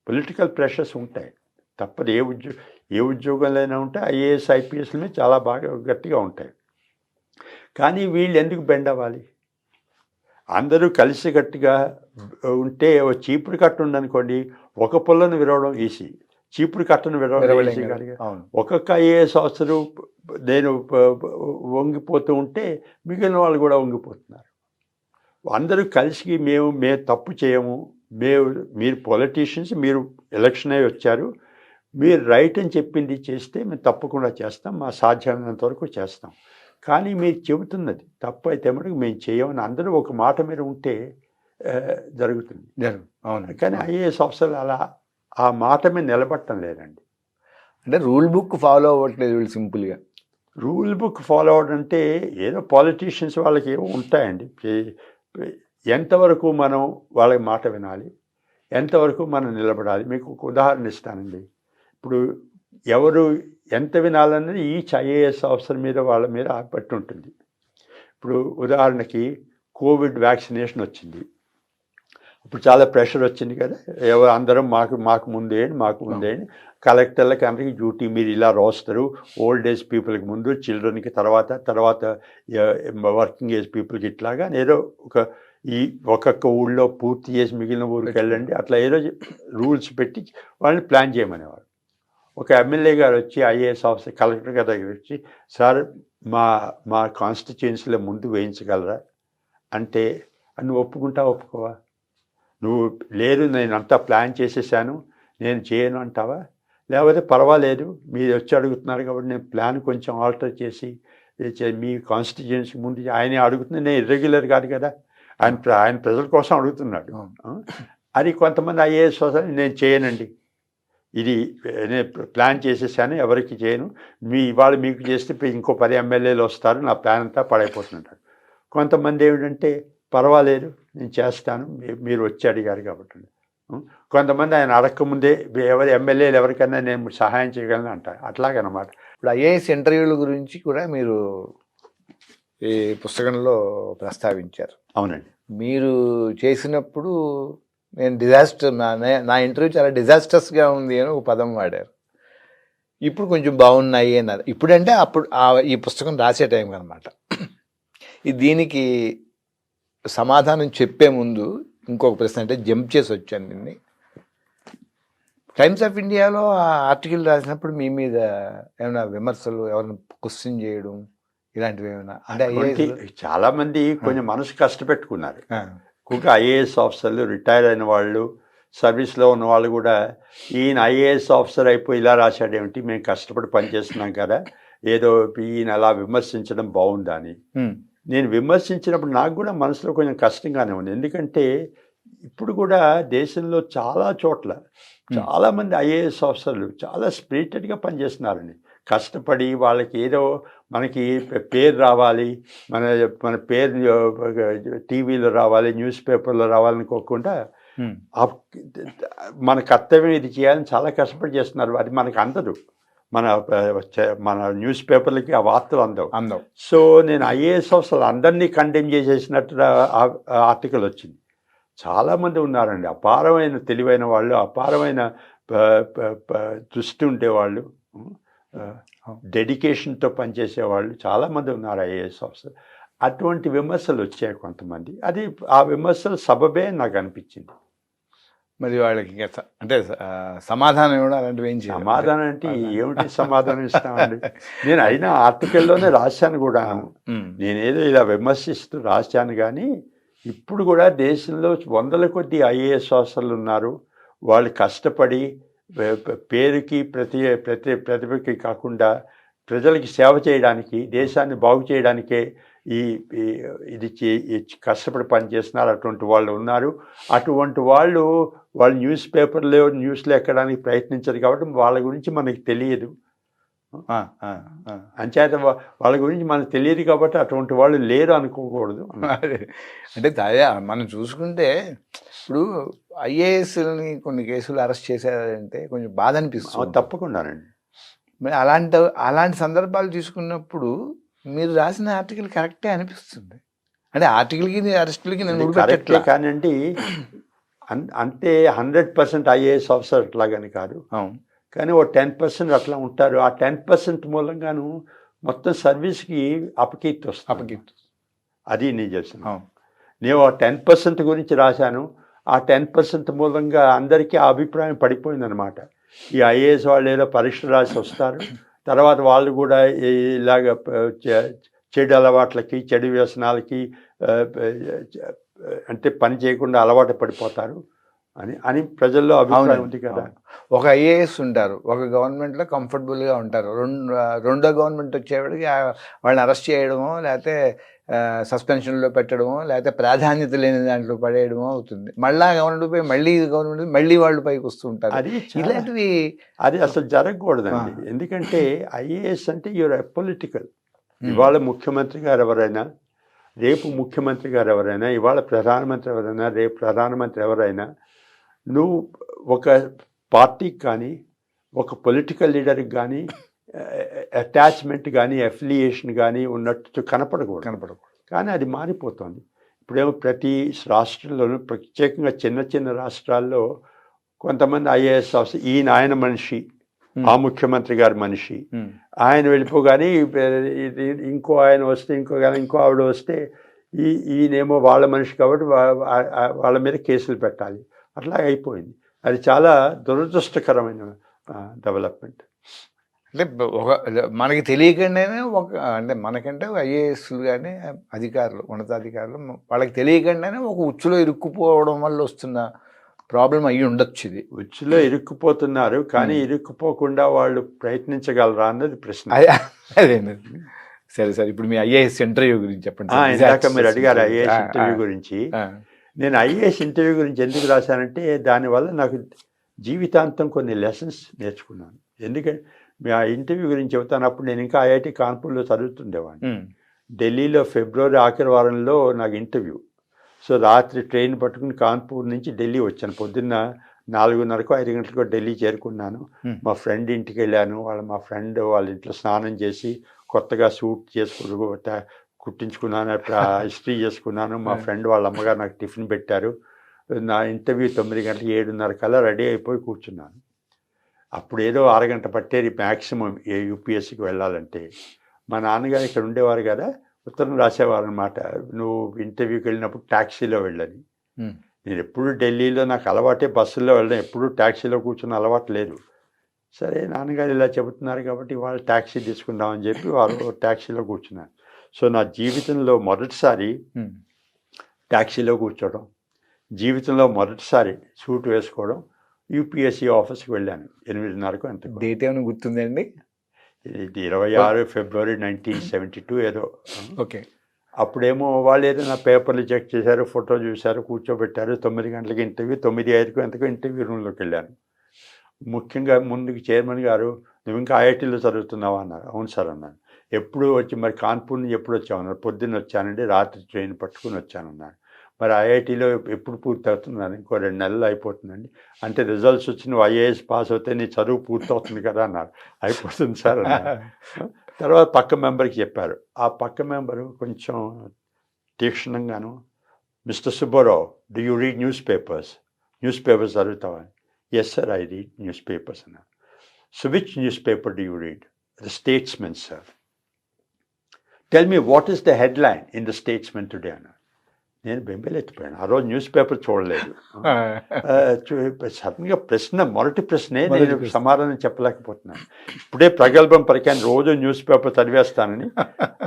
పొలిటికల్ ప్రెషర్స్ ఉంటాయి, తప్పదు. ఏ ఉద్యోగంలో అయినా ఉంటే ఐఏఎస్ ఐపీఎస్ల మీద చాలా బాగా గట్టిగా ఉంటాయి. కానీ వీళ్ళు ఎందుకు బెండ్ అవ్వాలి? అందరూ కలిసికట్టుగా ఉంటే, చీపురు కట్టు ఉందనుకోండి, ఒక పుల్లను విరవడం ఈజీ, చీపురు కట్టను విరవలేం కదా. విడవలేగా. అవును. ఒక్కొక్క ఐఏఎస్ ఆఫీసరు నేను వంగిపోతూ ఉంటే మిగిలిన వాళ్ళు కూడా వంగిపోతున్నారు. అందరూ కలిసి మేము తప్పు చేయము, మీరు పొలిటీషియన్స్, మీరు ఎలక్షన్ అయ్యి వచ్చారు, మీరు రైట్ అని చెప్పింది చేస్తే మేము తప్పకుండా చేస్తాం, మా సాధ్యమైనంత వరకు చేస్తాం. కానీ మీరు చెబుతున్నది తప్పు అయితే మటుకు మేము చేయమని అందరూ ఒక మాట మీద ఉంటే జరుగుతుంది. అవును. కానీ ఐఏఎస్ ఆఫీసర్లు అలా ఆ మాట మీద నిలబడటం లేదండి. అంటే రూల్ బుక్ ఫాలో అవ్వట్లేదు వీళ్ళు సింపుల్గా. రూల్ బుక్ ఫాలో అవ్వడం అంటే ఏదో పాలిటీషియన్స్ వాళ్ళకి ఏవో ఉంటాయండి. ఎంతవరకు మనం వాళ్ళ మాట వినాలి, ఎంతవరకు మనం నిలబడాలి. మీకు ఒక ఉదాహరణ ఇస్తానండి. ఇప్పుడు ఎవరు ఎంత వినాలన్నది ఈచ్ ఐఏఎస్ ఆఫీసర్ మీద వాళ్ళ మీద ఆపట్టి ఉంటుంది. ఇప్పుడు ఉదాహరణకి కోవిడ్ వ్యాక్సినేషన్ వచ్చింది, ఇప్పుడు చాలా ప్రెషర్ వచ్చింది కదా, అందరం మాకు ముందే కలెక్టర్లకి అందరికీ డ్యూటీ, మీరు ఇలా రాస్తారు, ఓల్డ్ ఏజ్ పీపుల్కి ముందు, చిల్డ్రన్కి తర్వాత వర్కింగ్ ఏజ్ పీపుల్కి ఇట్లాగా ఏదో ఒక్కొక్క ఊళ్ళో పూర్తి చేసి మిగిలిన ఊరికి వెళ్ళండి, అట్లా ఏదో రూల్స్ పెట్టి వాళ్ళని ప్లాన్ చేయమనేవారు. ఒక ఎమ్మెల్యే గారు వచ్చి ఐఏఎస్ ఆఫీసర్ కలెక్టర్ గారి దగ్గర వచ్చి, సార్ మా కాన్స్టిట్యుయెన్సీలో ముందు వేయించగలరా అంటే, నువ్వు ఒప్పుకోవా? నువ్వు లేదు నేను అంతా ప్లాన్ చేసేసాను, నేను చేయను అంటావా? లేకపోతే పర్వాలేదు మీరు వచ్చి అడుగుతున్నారు కాబట్టి నేను ప్లాన్ కొంచెం ఆల్టర్ చేసి మీ కాన్స్టిట్యుయెన్సీ ముందు, ఆయనే అడుగుతుంది, నేను ఇర్రెగ్యులర్ కాదు కదా, ఆయన ప్రజల కోసం అడుగుతున్నాడు. అది కొంతమంది ఐఏఎస్ ఆఫీసర్ నేను చేయనండి, ఇది నేను ప్లాన్ చేసేసాను, ఎవరికి చేయను, ఇవాళ మీకు చేస్తే ఇంకో 10 ఎమ్మెల్యేలు వస్తారు, నా ప్లాన్ అంతా పడైపోతుంటారు. కొంతమంది ఏమిటంటే పర్వాలేదు నేను చేస్తాను, మీరు వచ్చి అడిగారు కాబట్టి. కొంతమంది ఆయన అడగకముందే ఎమ్మెల్యేలు ఎవరికైనా నేను సహాయం చేయగలను అంటారు. అట్లాగనమాట. ఇప్పుడు ఐఏఎస్ ఇంటర్వ్యూల గురించి కూడా మీరు ఈ పుస్తకంలో ప్రస్తావించారు. అవునండి. మీరు చేసినప్పుడు నేను డిజాస్టర్, నా ఇంటర్వ్యూ చాలా డిజాస్టర్స్గా ఉంది అని ఒక పదం వాడారు. ఇప్పుడు కొంచెం బాగున్నాయి అన్నారు. ఇప్పుడంటే అప్పుడు ఈ పుస్తకం రాసే టైం అనమాట. దీనికి సమాధానం చెప్పే ముందు ఇంకొక ప్రశ్న, అంటే జంప్ చేసి వచ్చాను దీన్ని. టైమ్స్ ఆఫ్ ఇండియాలో ఆ ఆర్టికల్ రాసినప్పుడు మీ మీద ఏమైనా విమర్శలు, ఎవరైనా క్వశ్చన్ చేయడం ఇలాంటివి ఏమైనా? అంటే చాలామంది కొంచెం మనసు కష్టపెట్టుకున్నారు. ఇంకా ఐఏఎస్ ఆఫీసర్లు, రిటైర్ అయిన వాళ్ళు, సర్వీస్లో ఉన్న వాళ్ళు కూడా, ఈయన ఐఏఎస్ ఆఫీసర్ అయిపోయి ఇలా రాశాడేమిటి, మేము కష్టపడి పనిచేస్తున్నాం కదా, ఏదో ఈయన అలా విమర్శించడం బాగుందా అని. నేను విమర్శించినప్పుడు నాకు కూడా మనసులో కొంచెం కష్టంగానే ఉంది. ఎందుకంటే ఇప్పుడు కూడా దేశంలో చాలా చోట్ల చాలామంది ఐఏఎస్ ఆఫీసర్లు చాలా స్పిరిటెడ్గా పనిచేస్తున్నారండి. కష్టపడి వాళ్ళకి ఏదో మనకి పేరు రావాలి, మన పేరు టీవీలో రావాలి, న్యూస్ పేపర్లో రావాలనుకోకుండా మన కర్తవ్యం ఇది చేయాలని చాలా కష్టపడి చేస్తున్నారు. అది మనకు అందదు, మన న్యూస్ పేపర్లకి ఆ వార్తలు అందవు. సో నేను ఐఏఎస్ ఆఫీసర్లు అందరినీ కండెమ్ చేసేసినట్టు ఆర్టికల్ వచ్చింది. చాలామంది ఉన్నారండి, అపారమైన తెలివైన వాళ్ళు, అపారమైన దృష్టి ఉండేవాళ్ళు, డెడికేషన్తో పనిచేసేవాళ్ళు చాలామంది ఉన్నారు ఐఏఎస్ ఆఫీసర్. అటువంటి విమర్శలు వచ్చాయి కొంతమంది. అది ఆ విమర్శల సబబే నాకు అనిపించింది. మరి వాళ్ళకి అంటే సమాధానం ఇవ్వడం అలాంటివి ఏం చేయాలి? సమాధానం అంటే ఏమిటి సమాధానం ఇస్తామండి? నేను అయినా ఆర్టికల్లోనే రాశాను కూడా, నేనేదో ఇలా విమర్శిస్తూ రాశాను. కానీ ఇప్పుడు కూడా దేశంలో వందల కొద్ది ఐఏఎస్ ఆఫీసర్లు ఉన్నారు. వాళ్ళు కష్టపడి పేరుకి ప్రతిభకి కాకుండా ప్రజలకి సేవ చేయడానికి, దేశాన్ని బాగు చేయడానికే ఇది కష్టపడి పనిచేస్తున్నారు. అటువంటి వాళ్ళు ఉన్నారు. అటువంటి వాళ్ళు న్యూస్లో ఎక్కడానికి ప్రయత్నించరు కాబట్టి వాళ్ళ గురించి మనకి తెలియదు. అంచేత వాళ్ళ గురించి మనకు తెలియదు కాబట్టి అటువంటి వాళ్ళు లేరు అనుకోకూడదు. అంటే మనం చూసుకుంటే ఇప్పుడు ఐఏఎస్ని కొన్ని కేసులు అరెస్ట్ చేశారంటే కొంచెం బాధ అనిపిస్తుంది. తప్పకుండానండి. మరి అలాంటి సందర్భాలు తీసుకున్నప్పుడు మీరు రాసిన ఆర్టికల్ కరెక్టే అనిపిస్తుంది. అంటే ఆర్టికల్కి అరెస్టులకి నేను కరెక్టే కానండి, అంతే 100% ఐఏఎస్ ఆఫీసర్ అట్లాగని కాదు. కానీ ఓ 10% అట్లా ఉంటారు. ఆ 10% మూలంగాను మొత్తం సర్వీస్కి అపకీర్తి వస్తుంది. అది నేను చేస్తాను. నేను ఆ 10% గురించి రాశాను. ఆ 10% మూలంగా అందరికీ ఆ అభిప్రాయం పడిపోయిందనమాట. ఈ ఐఏఎస్ వాళ్ళు ఏదో పరీక్ష రాసి వస్తారు, తర్వాత వాళ్ళు కూడా ఇలాగ చెడు అలవాట్లకి చెడు వ్యసనాలకి అంటే పని చేయకుండా అలవాటు పడిపోతారు అని అని ప్రజల్లో అభిప్రాయం ఉంది కదా. ఒక ఐఏఎస్ ఉంటారు, ఒక గవర్నమెంట్లో కంఫర్టబుల్గా ఉంటారు, రెండో గవర్నమెంట్ వచ్చేవాడికి వాళ్ళని అరెస్ట్ చేయడమో లేకపోతే సస్పెన్షన్లో పెట్టడమో లేకపోతే ప్రాధాన్యత లేని దాంట్లో పడేయడమో అవుతుంది. మళ్ళా గవర్నమెంట్ పోయి మళ్ళీ వాళ్ళు పైకి వస్తూ ఉంటారు. అది ఇలాంటివి అది అసలు జరగకూడదండి. ఎందుకంటే ఐఏఎస్ అంటే యూర్ పొలిటికల్. ఇవాళ ముఖ్యమంత్రి గారు ఎవరైనా, రేపు ముఖ్యమంత్రి గారు ఎవరైనా, ఇవాళ ప్రధానమంత్రి ఎవరైనా, రేపు ప్రధానమంత్రి ఎవరైనా, నువ్వు ఒక పార్టీకి కానీ ఒక పొలిటికల్ లీడర్కి కానీ అటాచ్మెంట్ కానీ అఫిలియేషన్ కానీ ఉన్నట్టు కనపడకూడదు. కానీ అది మారిపోతుంది. ఇప్పుడేమో ప్రతి రాష్ట్రంలోనూ, ప్రత్యేకంగా చిన్న చిన్న రాష్ట్రాల్లో కొంతమంది ఐఏఎస్ ఆఫీసర్, ఈయన ఆయన మనిషి, ఆ ముఖ్యమంత్రి గారి మనిషి, ఆయన వెళ్ళిపోగానే ఇంకో ఆయన వస్తే ఇంకో ఆవిడ వస్తే ఈయనేమో వాళ్ళ మనిషి కాబట్టి వాళ్ళ మీద కేసులు పెట్టాలి. అట్లా అయిపోయింది. అది చాలా దురదృష్టకరమైన డెవలప్మెంట్. అంటే మనకి తెలియకుండానే అంటే మనకంటే ఐఏఎస్లు కానీ అధికారులు, ఉన్నతాధికారులు వాళ్ళకి తెలియకుండానే ఒక ఉచ్చులో ఇరుక్కుపోవడం వల్ల వస్తున్న ప్రాబ్లం అయ్యి ఉండొచ్చు. ఇది ఉచ్చులో ఇరుక్కుపోతున్నారు, కానీ ఇరుక్కుపోకుండా వాళ్ళు ప్రయత్నించగలరా అన్నది ప్రశ్న. అదేండి. సరే, ఇప్పుడు మీ ఐఏఎస్ ఇంటర్వ్యూ గురించి చెప్పండి. ఇందాక మీరు అడిగారు ఐఏఎస్ ఇంటర్వ్యూ గురించి. నేను ఐఏఎస్ ఇంటర్వ్యూ గురించి ఎందుకు రాశానంటే, దానివల్ల నాకు జీవితాంతం కొన్ని లెసన్స్ నేర్చుకున్నాను. ఎందుకంటే ఆ ఇంటర్వ్యూ గురించి చెబుతానప్పుడు నేను ఇంకా ఐఐటి కాన్పూర్లో చదువుతుండేవాడిని. ఢిల్లీలో ఫిబ్రవరి ఆఖరి వారంలో నాకు ఇంటర్వ్యూ. సో రాత్రి ట్రైన్ పట్టుకుని కాన్పూర్ నుంచి ఢిల్లీ వచ్చాను. పొద్దున్న 4:30కో 5 గంటలకో ఢిల్లీ చేరుకున్నాను. మా ఫ్రెండ్ ఇంటికి వెళ్ళాను. మా ఫ్రెండ్ వాళ్ళ ఇంట్లో స్నానం చేసి కొత్తగా సూట్ కుట్టించుకున్నాను, ఇస్త్రీ చేసుకున్నాను. మా ఫ్రెండ్ వాళ్ళ అమ్మగారు నాకు టిఫిన్ పెట్టారు. నా ఇంటర్వ్యూ 9 గంటలు 7:30 కల్లా రెడీ అయిపోయి కూర్చున్నాను. అప్పుడు ఏదో అరగంట పట్టేది మ్యాక్సిమం యూపీఎస్సీకి వెళ్ళాలంటే. మా నాన్నగారు ఇక్కడ ఉండేవారు కదా, ఉత్తరం రాసేవారు అనమాట, నువ్వు ఇంటర్వ్యూకి వెళ్ళినప్పుడు ట్యాక్సీలో వెళ్ళని. నేను ఎప్పుడు ఢిల్లీలో నాకు అలవాటే బస్సుల్లో వెళ్ళడం, ఎప్పుడు ట్యాక్సీలో కూర్చున్న అలవాటు లేదు. సరే నాన్నగారు ఇలా చెబుతున్నారు కాబట్టి వాళ్ళు ట్యాక్సీ తీసుకుందామని చెప్పి వాళ్ళు ట్యాక్సీలో కూర్చున్నారు. సో నా జీవితంలో మొదటిసారి ట్యాక్సీలో కూర్చోవడం, జీవితంలో మొదటిసారి సూట్ వేసుకోవడం, యూపీఎస్సీ ఆఫీస్కి వెళ్ళాను 8:30కు. అంత డేట్ ఏమైనా గుర్తుందండి? ఇది 26 ఫిబ్రవరి 1972 ఏదో. ఓకే. అప్పుడేమో వాళ్ళు ఏదో నా పేపర్లు చెక్ చేశారు, ఫోటో చూశారు, కూర్చోబెట్టారు. 9 గంటలకి ఇంటర్వ్యూ, 9:05కు ఎంతకో ఇంటర్వ్యూ రూమ్లోకి వెళ్ళాను. ముఖ్యంగా ముందుకు చైర్మన్ గారు, నువ్వు ఇంకా ఐఐటీలో చదువుతున్నావా అన్నారు. అవును సార్ అన్నాను. ఎప్పుడు వచ్చి మరి కాన్పూర్ నుంచి ఎప్పుడు వచ్చామన్నారు. పొద్దున్న వచ్చానండి, రాత్రి ట్రైన్ పట్టుకుని వచ్చానన్నారు. మరి ఐఐటీలో ఎప్పుడు పూర్తి అవుతుందని. ఇంకో 2 నెలలు అయిపోతుందండి. అంటే రిజల్ట్స్ వచ్చి నువ్వు ఐఏఎస్ పాస్ అవుతే నీ చదువు పూర్తవుతుంది కదా అన్నారు. అయిపోతుంది సార్ అన్నారు. తర్వాత పక్క మెంబర్కి చెప్పారు. ఆ పక్క మెంబరు కొంచెం తీక్షణంగాను, mister Subbarao, do you read newspapers చదువుతావని. Yes sir, I read newspapers అన్నారు. So which newspaper do you read? The Statesman sir. Tell me what is the headline in the Statesman today అన్నారు. నేను బెంబేలెత్తిపోయాను. ఆ రోజు news paper చూడలేదు. సడన్గా మొదటి ప్రశ్నే నేను సమాధానం చెప్పలేకపోతున్నాను. ఇప్పుడే ప్రగల్భం పరికాన్ని రోజు న్యూస్ పేపర్ చదివేస్తానని.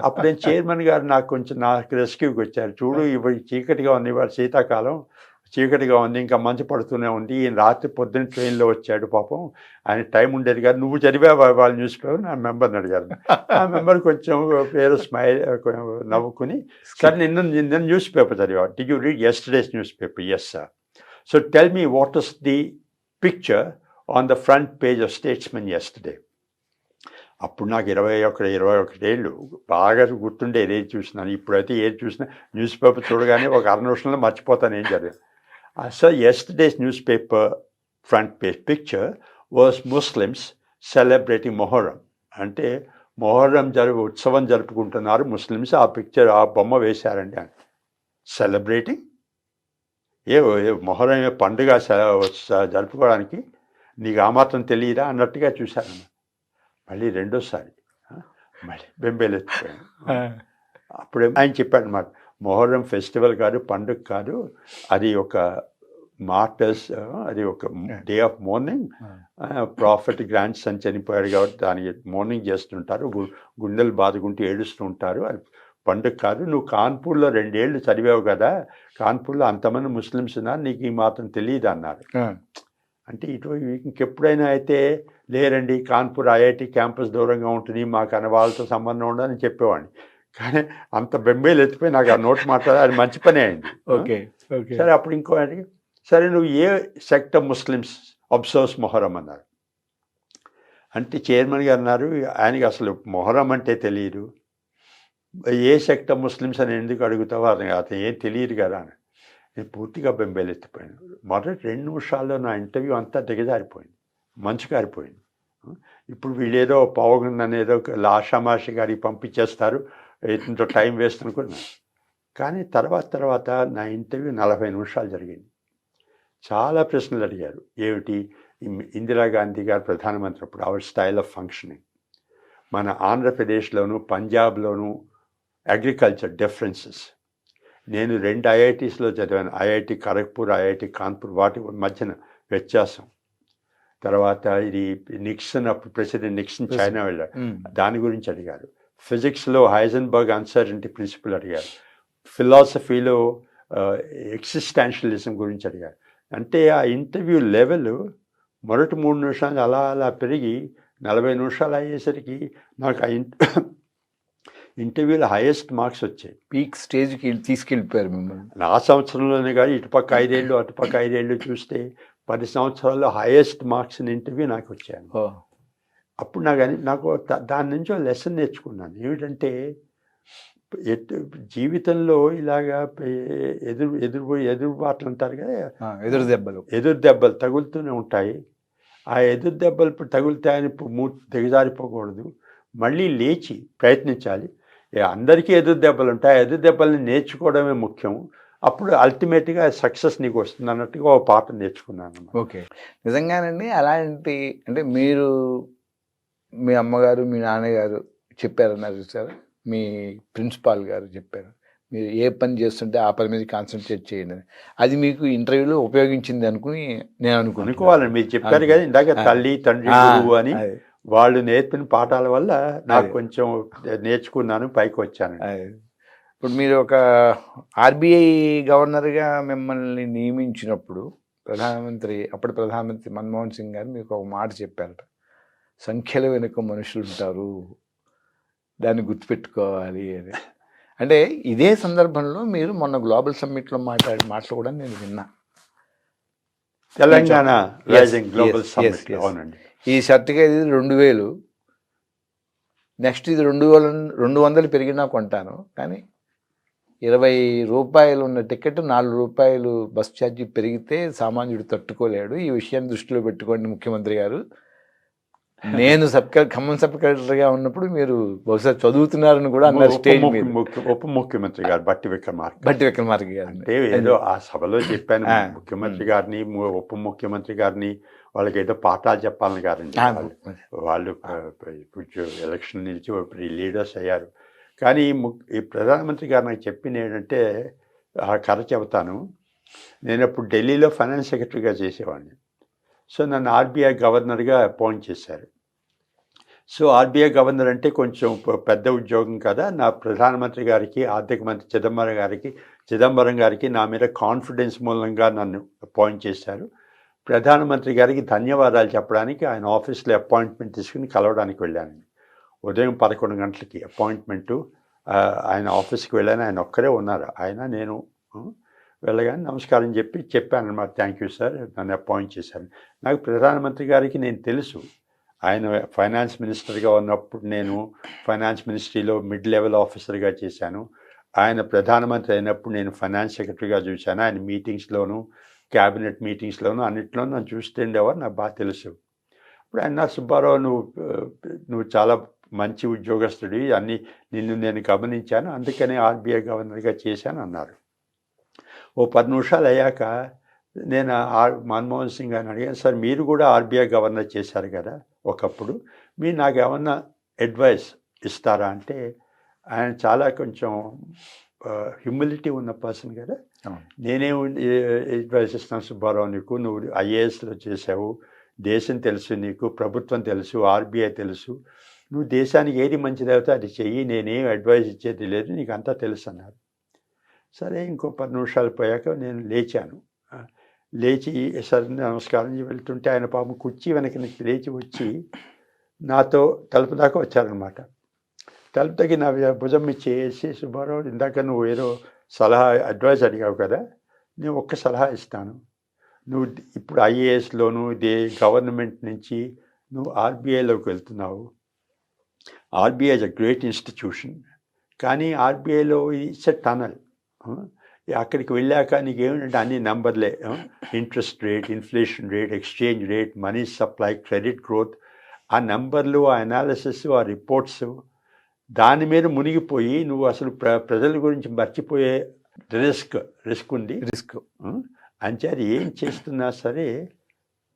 అప్పుడే చైర్మన్ గారు నాకు రెస్క్యూకి వచ్చారు. చూడు, ఇవి చీకటిగా ఉంది, ఇవాళ శీతాకాలం, చీకటిగా ఉంది, ఇంకా మంచు పడుతూనే ఉంది, ఈయన రాత్రి పొద్దున్న ట్రైన్లో వచ్చాడు, పాపం ఆయన టైం ఉండేది కాదు, నువ్వు చదివావా వాళ్ళ న్యూస్ పేపర్ నా మెంబర్ని అడిగారు. ఆ మెంబర్ కొంచెం పేరు స్మైల్ నవ్వుకుని, సార్ నిన్న న్యూస్ పేపర్ చదివా. Do you read yesterday's newspaper? Yes sir. So tell me what is the picture on the front page of Statesman yesterday. అప్పుడు నాకు 21 ఏళ్ళు, బాగా గుర్తుండే ఏది చూసినాను. ఇప్పుడైతే ఏది చూసినా న్యూస్ పేపర్ చూడగానే ఒక 6 నిమిషంలో మర్చిపోతాను ఏం జరిగింది. So yesterday's newspaper front page picture was Muslims celebrating Muharram. అంటే మొహర్రం ఉత్సవం జరుపుకుంటున్నారు ముస్లిమ్స్. ఆ పిక్చర్, ఆ బొమ్మ వేశారండి. సెలబ్రేటింగ్ మొహర్రం పండుగ జరుపుకోవడానికి నీకు ఆ మాత్రం తెలియదా అన్నట్టుగా చూశాను. మళ్ళీ రెండోసారి మళ్ళీ బెంబేలెత్తిపోయాను. అప్పుడే ఆయన చెప్పాడు అన్నమాట, మొహర్రం ఫెస్టివల్ కాదు, పండుగ కాదు, అది ఒక మార్టర్స్, అది ఒక day of morning. Profit grand son చనిపోయాడు కాబట్టి దానికి మార్నింగ్ చేస్తుంటారు, గుండెలు బాదుకుంటూ ఏడుస్తూ ఉంటారు. అది పండుగ కాదు. నువ్వు కాన్పూర్లో 2 ఏళ్ళు చదివావు కదా, కాన్పూర్లో అంతమంది ముస్లిమ్స్ ఉన్నారు, నీకు ఈ మాత్రం తెలియదు అన్నారు. అంటే ఇంకెప్పుడైనా అయితే లేరండి, కాన్పూర్ ఐఐటి క్యాంపస్ దూరంగా ఉంటుంది, మాకు అనే వాళ్ళతో సంబంధం ఉండదని చెప్పేవాడిని. కానీ అంత బెంబేలు ఎత్తిపోయి నాకు ఆ నోట్ మాట్లాడాలి, అది మంచి పని అయింది. Okay okay. సరే, అప్పుడు ఇంకో అడిగి, సరే నువ్వు ఏ sect of Muslims observes Muharram అన్నారు. అంటే చైర్మన్ గారు అన్నారు, ఆయనకి అసలు మొహరం అంటే తెలియదు, ఏ సెక్ట్ ఆఫ్ ముస్లిమ్స్ అని ఎందుకు అడుగుతావో అతను ఏం తెలియదు కదా అని. నేను పూర్తిగా బెంబేలు ఎత్తిపోయాను. మొదటి 2 నిమిషాల్లో నా ఇంటర్వ్యూ అంతా దిగజారిపోయింది, మంచు కారిపోయింది. ఇప్పుడు వీళ్ళేదో పావుగంటనేదో ఆషామాషి గారికి పంపించేస్తారు, ఇంత టైం వేస్ట్ అనుకున్నాను. కానీ తర్వాత నా ఇంటర్వ్యూ 40 నిమిషాలు జరిగింది. చాలా ప్రశ్నలు అడిగారు. ఏమిటి, ఇందిరాగాంధీ గారు ప్రధానమంత్రి అప్పుడు అవర్ స్టైల్ ఆఫ్ ఫంక్షనింగ్, మన ఆంధ్రప్రదేశ్లోను పంజాబ్లోను అగ్రికల్చర్ డిఫరెన్సెస్. నేను 2 ఐఐటీస్లో చదివాను, ఐఐటి ఖరగ్పూర్, ఐఐటి కాన్పూర్, వాటి మధ్యన వ్యత్యాసం. తర్వాత ఇది నిక్సన్, అప్పుడు ప్రెసిడెంట్ నిక్సన్ చైనా వెళ్ళారు, దాని గురించి అడిగారు. ఫిజిక్స్లో హైజెన్బర్గ్ అన్సర్టనిటీ ప్రిన్సిపల్ అడిగారు. ఫిలాసఫీలో ఎక్సిస్టాన్షియలిజం గురించి అడిగారు. అంటే ఆ ఇంటర్వ్యూ లెవెల్ మొదటి 3 నిమిషాలు అలా పెరిగి 40 నిమిషాలు అయ్యేసరికి నాకు ఆ ఇంటర్వ్యూలో హైయెస్ట్ మార్క్స్ వచ్చాయి. పీక్ స్టేజ్కి తీసుకెళ్ళిపోయారు మిమ్మల్ని. నా సంవత్సరంలోనే కానీ ఇటుపక్క 5 ఏళ్ళు అటుపక్క 5 ఏళ్ళు చూస్తే 10 సంవత్సరాల్లో హైయెస్ట్ మార్క్స్ ఇన్ ఇంటర్వ్యూ నాకు వచ్చాను. అప్పుడు నాకు దాని నుంచి లెసన్ నేర్చుకున్నాను. ఏమిటంటే జీవితంలో ఇలాగా ఎదురుబాట్లు అంటారు కదా, ఎదురు దెబ్బలు తగులుతూనే ఉంటాయి. ఆ ఎదురు దెబ్బలు తగులుతాయని దిగజారిపోకూడదు, మళ్ళీ లేచి ప్రయత్నించాలి. అందరికీ ఎదురు దెబ్బలు ఉంటాయి, ఎదురు దెబ్బల్ని నేర్చుకోవడమే ముఖ్యం. అప్పుడు అల్టిమేట్గా సక్సెస్ నీకు వస్తుంది అన్నట్టుగా ఒక పాఠం నేర్చుకున్నాను. ఓకే, నిజంగానండి. అలాంటి అంటే మీరు మీ అమ్మగారు మీ నాన్నగారు చెప్పారన్నారు చూసారా, మీ ప్రిన్సిపాల్ గారు చెప్పారు, మీరు ఏ పని చేస్తుంటే ఆ పని మీద కాన్సన్ట్రేట్ చేయండి, అది మీకు ఇంటర్వ్యూలో ఉపయోగించింది అనుకుని నేను అనుకోవాలండి. మీరు చెప్పారు కదా ఇందాక తల్లి తండ్రి గురువు అని, వాళ్ళు నేర్పిన పాఠాల వల్ల నాకు కొంచెం నేర్చుకున్నాను, పైకి వచ్చాను. ఇప్పుడు మీరు ఒక ఆర్బీఐ గవర్నర్గా మిమ్మల్ని నియమించినప్పుడు అప్పటి ప్రధానమంత్రి మన్మోహన్ సింగ్ గారు మీకు ఒక మాట చెప్పారట, సంఖ్యల వెనుక మనుషులు ఉంటారు, దాన్ని గుర్తుపెట్టుకోవాలి అని. అంటే ఇదే సందర్భంలో మీరు మొన్న గ్లోబల్ సమ్మిట్లో మాటలు కూడా నేను విన్నా. తెలంగాణ గ్లోబల్ సమ్మిట్, అవునండి. ఈ సర్టిఫికేట్ ఇది 2000, నెక్స్ట్ ఇది 200 పెరిగినా కొంటాను, కానీ 20 రూపాయలు ఉన్న టికెట్ 4 రూపాయలు బస్ ఛార్జీ పెరిగితే సామాన్యుడు తట్టుకోలేడు. ఈ విషయాన్ని దృష్టిలో పెట్టుకోండి ముఖ్యమంత్రి గారు. నేను ఖమ్మం సబ్ కలెక్టర్గా ఉన్నప్పుడు మీరు బహుశా చదువుతున్నారని కూడా అన్నారు స్టేజ్ మీద. ఉప ముఖ్యమంత్రి గారు బట్టి విక్రమార్క గారు అంటే ఏదో ఆ సభలో చెప్పాను, ముఖ్యమంత్రి గారిని ఉప ముఖ్యమంత్రి గారిని వాళ్ళకి ఏదో పాఠాలు చెప్పాలని కాదండి. వాళ్ళు ఎలక్షన్ నిలిచి లీడర్స్ అయ్యారు. కానీ ఈ ప్రధానమంత్రి గారు నాకు చెప్పింది ఏంటంటే, ఆ కథ చెబుతాను. నేను అప్పుడు ఢిల్లీలో ఫైనాన్స్ సెక్రటరీగా చేసేవాడిని. సో నన్ను ఆర్బీఐ గవర్నర్గా అపాయింట్ చేశారు. సో ఆర్బీఐ గవర్నర్ అంటే కొంచెం పెద్ద ఉద్యోగం కదా. నా ప్రధానమంత్రి గారికి, ఆర్థిక మంత్రి చిదంబరం గారికి నా మీద కాన్ఫిడెన్స్ మూలంగా నన్ను అపాయింట్ చేశారు. ప్రధానమంత్రి గారికి ధన్యవాదాలు చెప్పడానికి ఆయన ఆఫీస్లో అపాయింట్మెంట్ తీసుకుని కలవడానికి వెళ్ళాను. ఉదయం 11 గంటలకి అపాయింట్మెంటు. ఆయన ఆఫీస్కి వెళ్ళాను, ఆయన ఒక్కరే ఉన్నారు. నేను వెళ్ళగానే నమస్కారం చెప్పాను అన్నమాట. థ్యాంక్ యూ సార్, నన్ను అపాయింట్ చేశారు. నాకు ప్రధానమంత్రి గారికి నేను తెలుసు, ఆయన ఫైనాన్స్ మినిస్టర్గా ఉన్నప్పుడు నేను ఫైనాన్స్ మినిస్ట్రీలో మిడ్ లెవెల్ ఆఫీసర్గా చేశాను. ఆయన ప్రధానమంత్రి అయినప్పుడు నేను ఫైనాన్స్ సెక్రటరీగా చూశాను. ఆయన మీటింగ్స్లోను, క్యాబినెట్ మీటింగ్స్లోను అన్నింటిలోనూ నన్ను చూస్తుండేవారు, నాకు బాగా తెలుసు. ఇప్పుడు ఆయన సుబ్బారావు, నువ్వు చాలా మంచి ఉద్యోగస్తుడి, నిన్ను నేను గమనించాను, అందుకనే ఆర్బీఐ గవర్నర్గా చేశాను అన్నారు. ఓ 10 నిమిషాలు అయ్యాక నేను మన్మోహన్ సింగ్ గారిని అడిగాను, సార్ మీరు కూడా ఆర్బీఐ గవర్నర్ చేశారు కదా ఒకప్పుడు, మీరు నాకు ఏమన్నా అడ్వైస్ ఇస్తారా అంటే, ఆయన చాలా కొంచెం హ్యూమిలిటీ ఉన్న పర్సన్ కదా, అవును. నేనేం అడ్వైస్ ఇస్తాను సుబ్బారావు నీకు, నువ్వు ఐఏఎస్లో చేసావు, దేశం తెలుసు నీకు, ప్రభుత్వం తెలుసు, ఆర్బీఐ తెలుసు, నువ్వు దేశానికి ఏది మంచిదవుతో అది చెయ్యి, నేనేం అడ్వైస్ ఇచ్చేది లేదు, నీకు అంతా తెలుసు అన్నారు. సరే ఇంకో 10 నిమిషాలు పోయాక నేను లేచాను. లేచి సరే నమస్కారం వెళ్తుంటే ఆయన పాపం కుర్చీ వెనక నుంచి లేచి వచ్చి నాతో తలుపు దాకా వచ్చారనమాట. తలుపు దగ్గర నా భుజం మీద చేసి, సుబ్బారావు ఇందాక నువ్వు ఏదో సలహా అడ్వైస్ అడిగావు కదా, నేను ఒక్క సలహా ఇస్తాను. నువ్వు ఇప్పుడు ఐఏఎస్లోను గవర్నమెంట్ నుంచి నువ్వు ఆర్బీఐలోకి వెళ్తున్నావు. RBI is a great institution, కానీ ఆర్బీఐలో ఇట్స్ ఎ టనల్. అక్కడికి వెళ్ళాక నీకు ఏమిటంటే అన్ని నెంబర్లే, interest rate, inflation rate, exchange rate, money supply, credit growth, ఆ నెంబర్లు, ఆ అనాలిసిస్, ఆ రిపోర్ట్స్, దాని మీద మునిగిపోయి నువ్వు అసలు ప్రజల గురించి మర్చిపోయే రిస్క్ ఉంది. అంచేది ఏం చేస్తున్నా సరే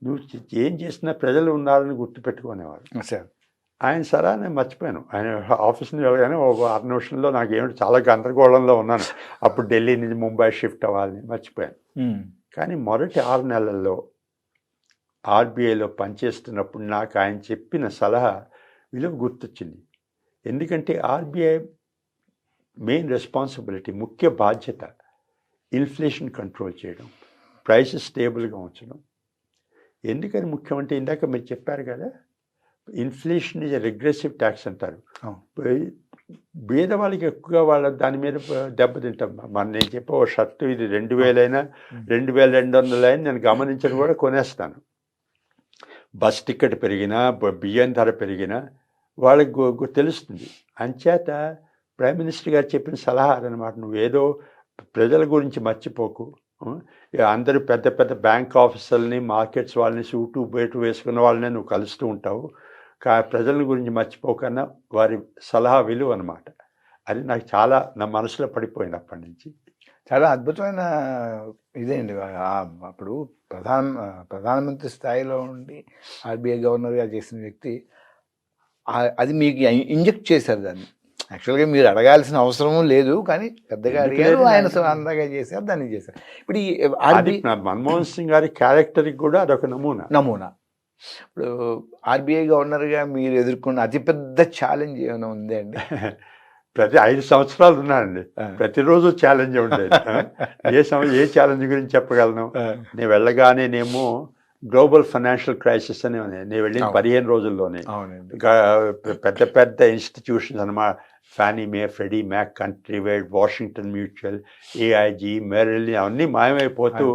నువ్వు ఏం చేస్తున్నా ప్రజలు ఉన్నారని గుర్తుపెట్టుకునేవారు. సార్ ఆయన సరే నేను మర్చిపోయాను. ఆయన ఆఫీస్ని వెళ్ళగానే ఒక 6 నిమిషంలో నాకు ఏమిటి చాలా గందరగోళంలో ఉన్నాను. అప్పుడు ఢిల్లీ నుంచి ముంబై షిఫ్ట్ అవ్వాలని మర్చిపోయాను. కానీ మొదటి 6 నెలల్లో ఆర్బీఐలో పనిచేస్తున్నప్పుడు నాకు ఆయన చెప్పిన సలహా విలువ గుర్తొచ్చింది. ఎందుకంటే ఆర్బీఐ మెయిన్ రెస్పాన్సిబిలిటీ, ముఖ్య బాధ్యత ఇన్ఫ్లేషన్ కంట్రోల్ చేయడం, ప్రైసెస్ స్టేబుల్గా ఉంచడం. ఎందుకని ముఖ్యమంటే ఇందాక మీరు చెప్పారు కదా, ఇన్ఫ్లేషన్ ఈజ్ రిగ్రెసివ్ ట్యాక్స్ అంటారు. పేదవాళ్ళకి ఎక్కువగా వాళ్ళ దాని మీద దెబ్బతింటాం. నేను చెప్పే ఓ షర్టు ఇది 2000 అయినా 2200 అయినా నేను గమనించని కూడా కొనేస్తాను. బస్ టికెట్ పెరిగినా, బియ్యం ధర పెరిగినా వాళ్ళకి తెలుస్తుంది. అంచేత ప్రైమ్ మినిస్టర్ గారు చెప్పిన సలహా అదనమాట, నువ్వేదో ప్రజల గురించి మర్చిపోకు. అందరూ పెద్ద పెద్ద బ్యాంక్ ఆఫీసర్ని, మార్కెట్స్ వాళ్ళని, సూటు బేటు వేసుకున్న వాళ్ళని నువ్వు కలుస్తూ ఉంటావు, ప్రజల గురించి మర్చిపోకన్నా వారి సలహా విలువ అనమాట. అది నాకు చాలా నా మనసులో పడిపోయింది అప్పటి నుంచి. చాలా అద్భుతమైన ఇదేండి. అప్పుడు ప్రధానమంత్రి స్థాయిలో ఉండి ఆర్బీఐ గవర్నర్గా చేసిన వ్యక్తి అది మీకు ఇంజెక్ట్ చేశారు దాన్ని. యాక్చువల్గా మీరు అడగాల్సిన అవసరము లేదు, కానీ పెద్దగా అడిగారు, ఆయన అందంగా చేశారు, దాన్ని చేశారు. ఇప్పుడు ఈ మన్మోహన్ సింగ్ గారి క్యారెక్టర్కి కూడా అదొక నమూనా. ఇప్పుడు ఆర్బీఐ గవర్నర్గా మీరు ఎదుర్కొన్న అతిపెద్ద ఛాలెంజ్ ఏమైనా ఉంది అండి? ప్రతి 5 సంవత్సరాలు ఉన్నానండి, ప్రతిరోజు ఛాలెంజ్ ఉండేది. ఏ ఛాలెంజ్ గురించి చెప్పగలను? నేను వెళ్ళగానేనేమో గ్లోబల్ ఫైనాన్షియల్ క్రైసిస్ అని నేను వెళ్ళిన 15 రోజుల్లోనే పెద్ద పెద్ద ఇన్స్టిట్యూషన్స్ అన్నమాట, Fannie Mae, Freddie Mac, Countrywide, Washington Mutual, AIG, Merrill, అవన్నీ మాయమైపోతూ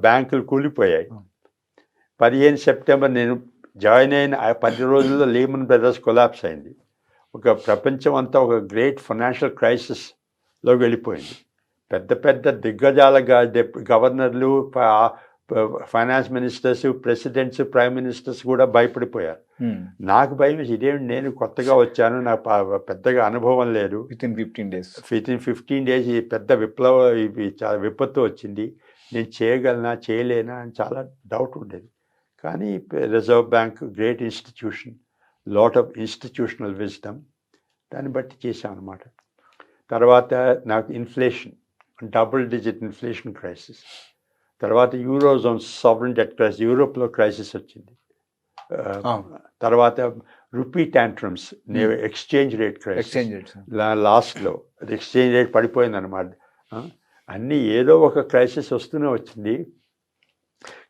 బ్యాంకులు కూలిపోయాయి. 15 సెప్టెంబర్ నేను జాయిన్ అయిన 10 రోజుల్లో లీమన్ బ్రదర్స్ కొలాప్స్ అయింది. ఒక ప్రపంచం అంతా ఒక గ్రేట్ ఫైనాన్షియల్ క్రైసిస్లోకి వెళ్ళిపోయింది. పెద్ద పెద్ద దిగ్గజాల గవర్నర్లు, finance ministers, presidents, prime ministers కూడా భయపడిపోయారు. నాకు భయం ఇదేంటి, నేను కొత్తగా వచ్చాను, నాకు పెద్దగా అనుభవం లేదు. వితిన్ 15 డేస్ ఈ పెద్ద విపత్తు వచ్చింది, నేను చేయగలనా చేయలేనా అని చాలా డౌట్ ఉండేది. కానీ reserve bank great institution, lot of institutional wisdom, దాన్ని బట్టి చేశామన్నమాట. తర్వాత నాకు inflation, double digit inflation crisis, తర్వాత యూరోజోన్ సావరెన్ డెట్ క్రైసిస్, యూరోప్లో క్రైసిస్ వచ్చింది. తర్వాత rupee tantrums, exchange rate crisis లాస్ట్లో, అది ఎక్స్చేంజ్ రేట్ పడిపోయింది అనమాట. అన్నీ ఏదో ఒక క్రైసిస్ వస్తూనే వచ్చింది.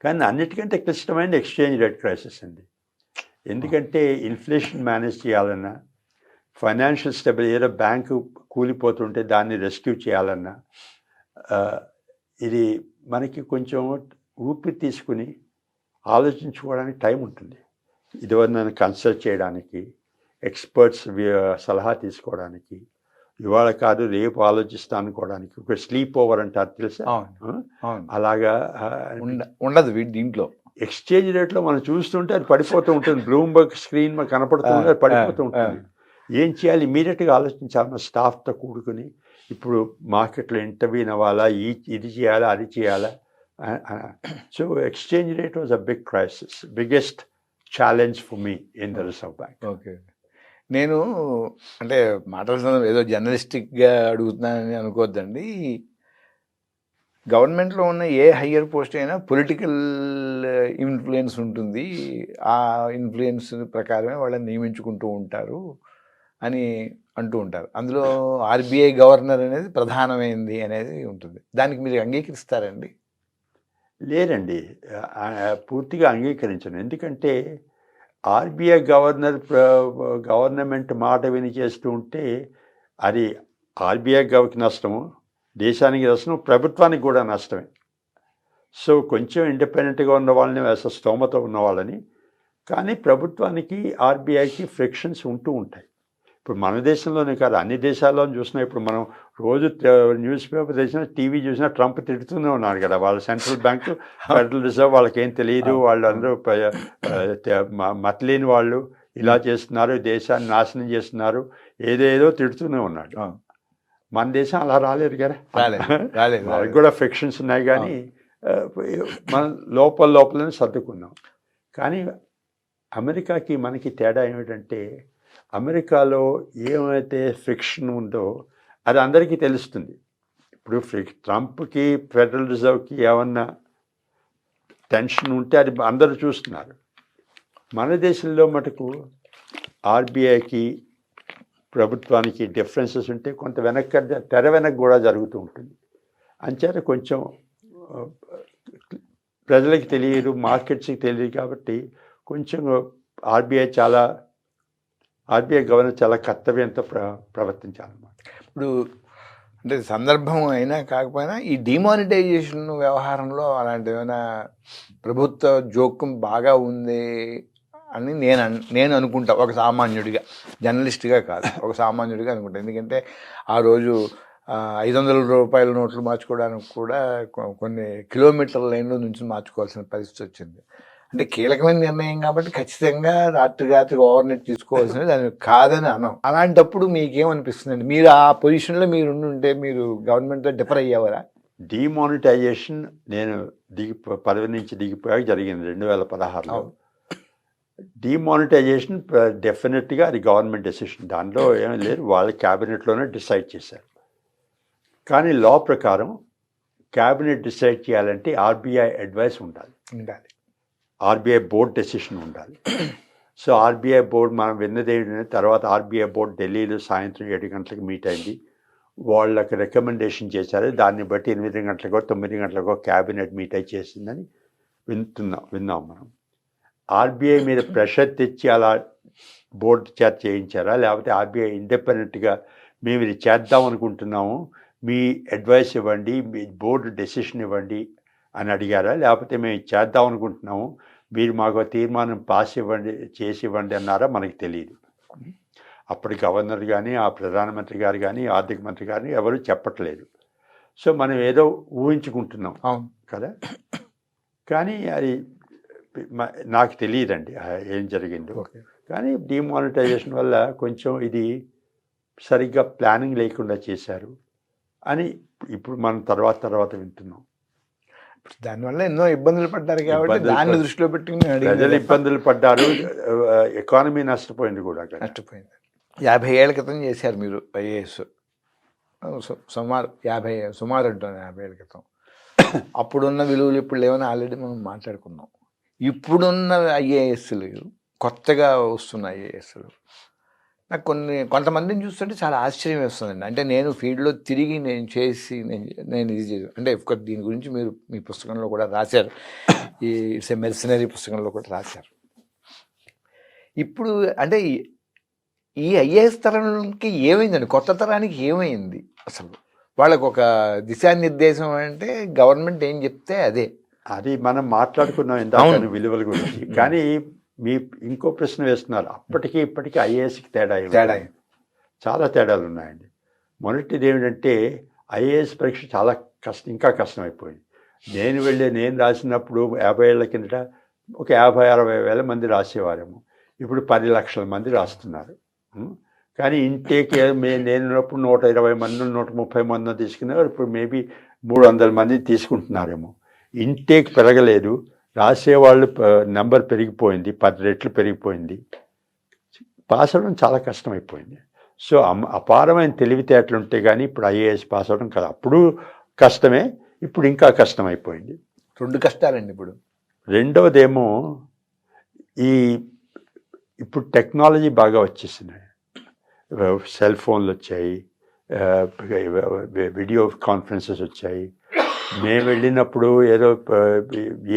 కానీ అన్నిటికంటే క్లిష్టమైనది ఎక్స్చేంజ్ రేట్ క్రైసిస్ అండి. ఎందుకంటే ఇన్ఫ్లేషన్ మేనేజ్ చేయాలన్నా, ఫైనాన్షియల్ స్టెబిలిటీ, ఏదో బ్యాంకు కూలిపోతుంటే దాన్ని రెస్క్యూ చేయాలన్నా, ఇది మనకి కొంచెం ఊపిరి తీసుకుని ఆలోచించుకోవడానికి టైం ఉంటుంది. ఇదివరకు కన్సల్ట్ చేయడానికి, ఎక్స్పర్ట్స్ సలహా తీసుకోవడానికి, ఇవాళ కాదు రేపు ఆలోచిస్తా అనుకోవడానికి, ఒక స్లీప్ ఓవర్ అంటారు తెలుసా, అలాగా ఉండదు దీంట్లో. ఎక్స్చేంజ్ రేట్లో మనం చూస్తుంటే అది పడిపోతూ ఉంటుంది, బ్లూంబర్గ్ స్క్రీన్ మనకు కనపడుతుంటే అది పడిపోతూ ఉంటుంది. ఏం చేయాలి, ఇమీడియట్గా ఆలోచించాలి. మన స్టాఫ్తో కూడుకుని ఇప్పుడు మార్కెట్లో ఇంటర్వ్యూన్ అవ్వాలా, ఇది చేయాలా, అది చేయాలా. So exchange rate was a big crisis, biggest challenge for me in the Reserve Bank. Okay. నేను అంటే మాటల సందర్భం ఏదో జర్నలిస్టిక్గా అడుగుతున్నానని అనుకోవద్దండి. గవర్నమెంట్లో ఉన్న ఏ హయ్యర్ పోస్ట్ అయినా పొలిటికల్ ఇన్ఫ్లుయెన్స్ ఉంటుంది. ఆ ఇన్ఫ్లుయెన్స్ ప్రకారమే వాళ్ళని నియమించుకుంటూ ఉంటారు అని అంటూ ఉంటారు. అందులో ఆర్బీఐ గవర్నర్ అనేది ప్రధానమైంది అనేది ఉంటుంది. దానికి మీరు అంగీకరిస్తారండి? లేరండి, పూర్తిగా అంగీకరించను. ఎందుకంటే ఆర్బీఐ గవర్నమెంట్ మాట విని చేస్తూ ఉంటే అది ఆర్బీఐ గవర్కి నష్టము, దేశానికి నష్టం, ప్రభుత్వానికి కూడా నష్టమే. సో కొంచెం ఇండిపెండెంట్గా ఉన్న వాళ్ళని వేసే స్తోమత ఉన్న వాళ్ళని, కానీ ప్రభుత్వానికి ఆర్బీఐకి ఫ్రిక్షన్స్ ఉంటూ ఉంటాయి. ఇప్పుడు మన దేశంలోనే కాదు, అన్ని దేశాల్లో చూసినా ఇప్పుడు మనం రోజు న్యూస్ పేపర్ తెచ్చినా, టీవీ చూసినా ట్రంప్ తిడుతూనే ఉన్నాడు కదా. వాళ్ళ సెంట్రల్ బ్యాంకు, ఫెడరల్ రిజర్వ్ వాళ్ళకేం తెలియదు, వాళ్ళందరూ మతలేని వాళ్ళు, ఇలా చేస్తున్నారు, దేశాన్ని నాశనం చేస్తున్నారు, ఏదేదో తిడుతూనే ఉన్నాడు. మన దేశం అలా రాలేదు కదా, వాళ్ళకి కూడా ఫ్రిక్షన్స్ ఉన్నాయి. కానీ మనం లోపలనే సర్దుకున్నాం. కానీ అమెరికాకి మనకి తేడా ఏమిటంటే, అమెరికాలో ఏమైతే ఫ్రిక్షన్ ఉందో అది అందరికీ తెలుస్తుంది. ఇప్పుడు ట్రంప్కి, ఫెడరల్ రిజర్వ్కి ఏమన్నా టెన్షన్ ఉంటే అది అందరూ చూస్తున్నారు. మన దేశంలో మటుకు ఆర్బీఐకి, ప్రభుత్వానికి డిఫరెన్సెస్ ఉంటే కొంత తెర వెనక కూడా జరుగుతూ ఉంటుంది. అంచేత కొంచెం ప్రజలకి తెలియదు, మార్కెట్స్కి తెలియదు. కాబట్టి కొంచెం ఆర్బీఐ గవర్నర్ చాలా కర్తవ్యంతో ప్రవర్తించాలన్నమాట. ఇప్పుడు అంటే సందర్భం అయినా కాకపోయినా ఈ డిమానిటైజేషన్ వ్యవహారంలో అలాంటి ఏమైనా ప్రభుత్వ జోక్యం బాగా ఉంది అని నేను అనుకుంటా, ఒక సామాన్యుడిగా, జర్నలిస్ట్గా కాదు, ఒక సామాన్యుడిగా అనుకుంటా. ఎందుకంటే ఆ రోజు 500 రూపాయల నోట్లు మార్చుకోవడానికి కూడా కొన్ని కిలోమీటర్ల లైన్లో నుంచి మార్చుకోవాల్సిన పరిస్థితి వచ్చింది. అంటే కీలకమైన నిర్ణయం కాబట్టి ఖచ్చితంగా రాత్రి ఓవర్నైట్ తీసుకోవాల్సింది, దాన్ని కాదని అనం. అలాంటప్పుడు మీకేమనిపిస్తుందండి? మీరు ఆ పొజిషన్లో మీరు ఉంటే మీరు గవర్నమెంట్తో డిఫర్ అయ్యేవారా? డిమానిటైజేషన్ నేను పదవి నుంచి దిగిపోయాక జరిగింది 2016లో. డిమానిటైజేషన్ డెఫినెట్గా అది గవర్నమెంట్ డెసిషన్, దాంట్లో ఏమీ లేదు, వాళ్ళ క్యాబినెట్లోనే డిసైడ్ చేశారు. కానీ లా ప్రకారం క్యాబినెట్ డిసైడ్ చేయాలంటే ఆర్బీఐ అడ్వైస్ ఉండాలి, ఆర్బీఐ బోర్డ్ డెసిషన్ ఉండాలి. సో ఆర్బీఐ బోర్డు మనం విన్నది ఏంటంటే, తర్వాత ఆర్బీఐ బోర్డు ఢిల్లీలో సాయంత్రం 7 గంటలకు మీట్ అయింది. వాళ్ళకి రికమెండేషన్ చేశారు, దాన్ని బట్టి 8 గంటలకో 9 గంటలకో క్యాబినెట్ మీట్ అయి చేసిందని విన్నాం మనం. ఆర్బీఐ మీద ప్రెషర్ తెచ్చి అలా బోర్డు చేత చేయించారా, లేకపోతే ఆర్బీఐ ఇండిపెండెంట్గా మేము ఇది చేద్దాం అనుకుంటున్నాము, మీ అడ్వైస్ ఇవ్వండి, మీ బోర్డు డెసిషన్ ఇవ్వండి అని అడిగారా, లేకపోతే మేము చేద్దాం అనుకుంటున్నాము, మీరు మాకు తీర్మానం చేసి ఇవ్వండి అన్నారా, మనకి తెలియదు. అప్పటి గవర్నర్ కానీ, ఆ ప్రధానమంత్రి గారు కానీ, ఆర్థిక మంత్రి కానీ ఎవరు చెప్పట్లేదు. సో మనం ఏదో ఊహించుకుంటున్నాం కదా. కానీ అది నాకు తెలియదండి ఏం జరిగిందో. కానీ డిమానిటైజేషన్ వల్ల కొంచెం ఇది సరిగ్గా ప్లానింగ్ లేకుండా చేశారు అని ఇప్పుడు మనం తర్వాత వింటున్నాం. దానివల్ల ఎన్నో ఇబ్బందులు పడ్డారు కాబట్టి దాన్ని దృష్టిలో పెట్టుకుని ప్రజలు ఇబ్బందులు పడ్డారు, ఎకానమీ నష్టపోయింది కూడా. నష్టపోయింది. 50 ఏళ్ల క్రితం చేశారు మీరు ఐఏఎస్, సుమారు అంటున్నాను 50 ఏళ్ల క్రితం. అప్పుడున్న విలువలు ఇప్పుడు లేవని ఆల్రెడీ మనం మాట్లాడుకున్నాం. ఇప్పుడున్న ఐఏఎస్లు, కొత్తగా వస్తున్న ఐఏఎస్లు, నాకు కొంతమందిని చూస్తుంటే చాలా ఆశ్చర్యం వేస్తుందండి. అంటే నేను ఫీల్డ్లో తిరిగి నేను ఇది చేసి, అంటే దీని గురించి మీరు మీ పుస్తకంలో కూడా రాశారు, ఈ ఇట్స్ ఎ మెర్సనరీ పుస్తకంలో కూడా రాశారు. ఇప్పుడు అంటే ఈ ఐఏఎస్ తరానికి ఏమైందండి, కొత్త తరానికి ఏమైంది అసలు? వాళ్ళకు ఒక దిశానిర్దేశం అంటే గవర్నమెంట్ ఏం చెప్తే అదే. అది మనం మాట్లాడుకున్నాం ఇందాక విలువల గురించి. కానీ మీ ఇంకో ప్రశ్న వేస్తున్నారు, అప్పటికి ఇప్పటికీ ఐఏఎస్కి తేడా చాలా తేడాలు ఉన్నాయండి. మొదటిది ఏమిటంటే, ఐఏఎస్ పరీక్ష చాలా ఇంకా కష్టమైపోయింది. నేను రాసినప్పుడు 50 ఏళ్ల కిందట ఒక 50-60 వేల మంది రాసేవారేమో, ఇప్పుడు 10 లక్షల మంది రాస్తున్నారు. కానీ ఇంటేక్ నేనున్నప్పుడు 120 మంది 130 మంది తీసుకునేవారు, ఇప్పుడు మేబీ 300 మంది తీసుకుంటున్నారేమో. ఇంటేక్ పెరగలేదు, రాసేవాళ్ళు నెంబర్ పెరిగిపోయింది, 10 రెట్లు పెరిగిపోయింది. పాస్ అవ్వడం చాలా కష్టమైపోయింది. సో అపారమైన తెలివితేటలు ఉంటే కానీ ఇప్పుడు ఐఏఎస్ పాస్ అవ్వడం కాదు. అప్పుడు కష్టమే, ఇప్పుడు ఇంకా కష్టమైపోయింది. 2 కష్టాలండి ఇప్పుడు. రెండవదేమో ఇప్పుడు టెక్నాలజీ బాగా వచ్చేసినాయి. సెల్ ఫోన్లు వచ్చాయి, వీడియో కాన్ఫరెన్సెస్ వచ్చాయి. మేము వెళ్ళినప్పుడు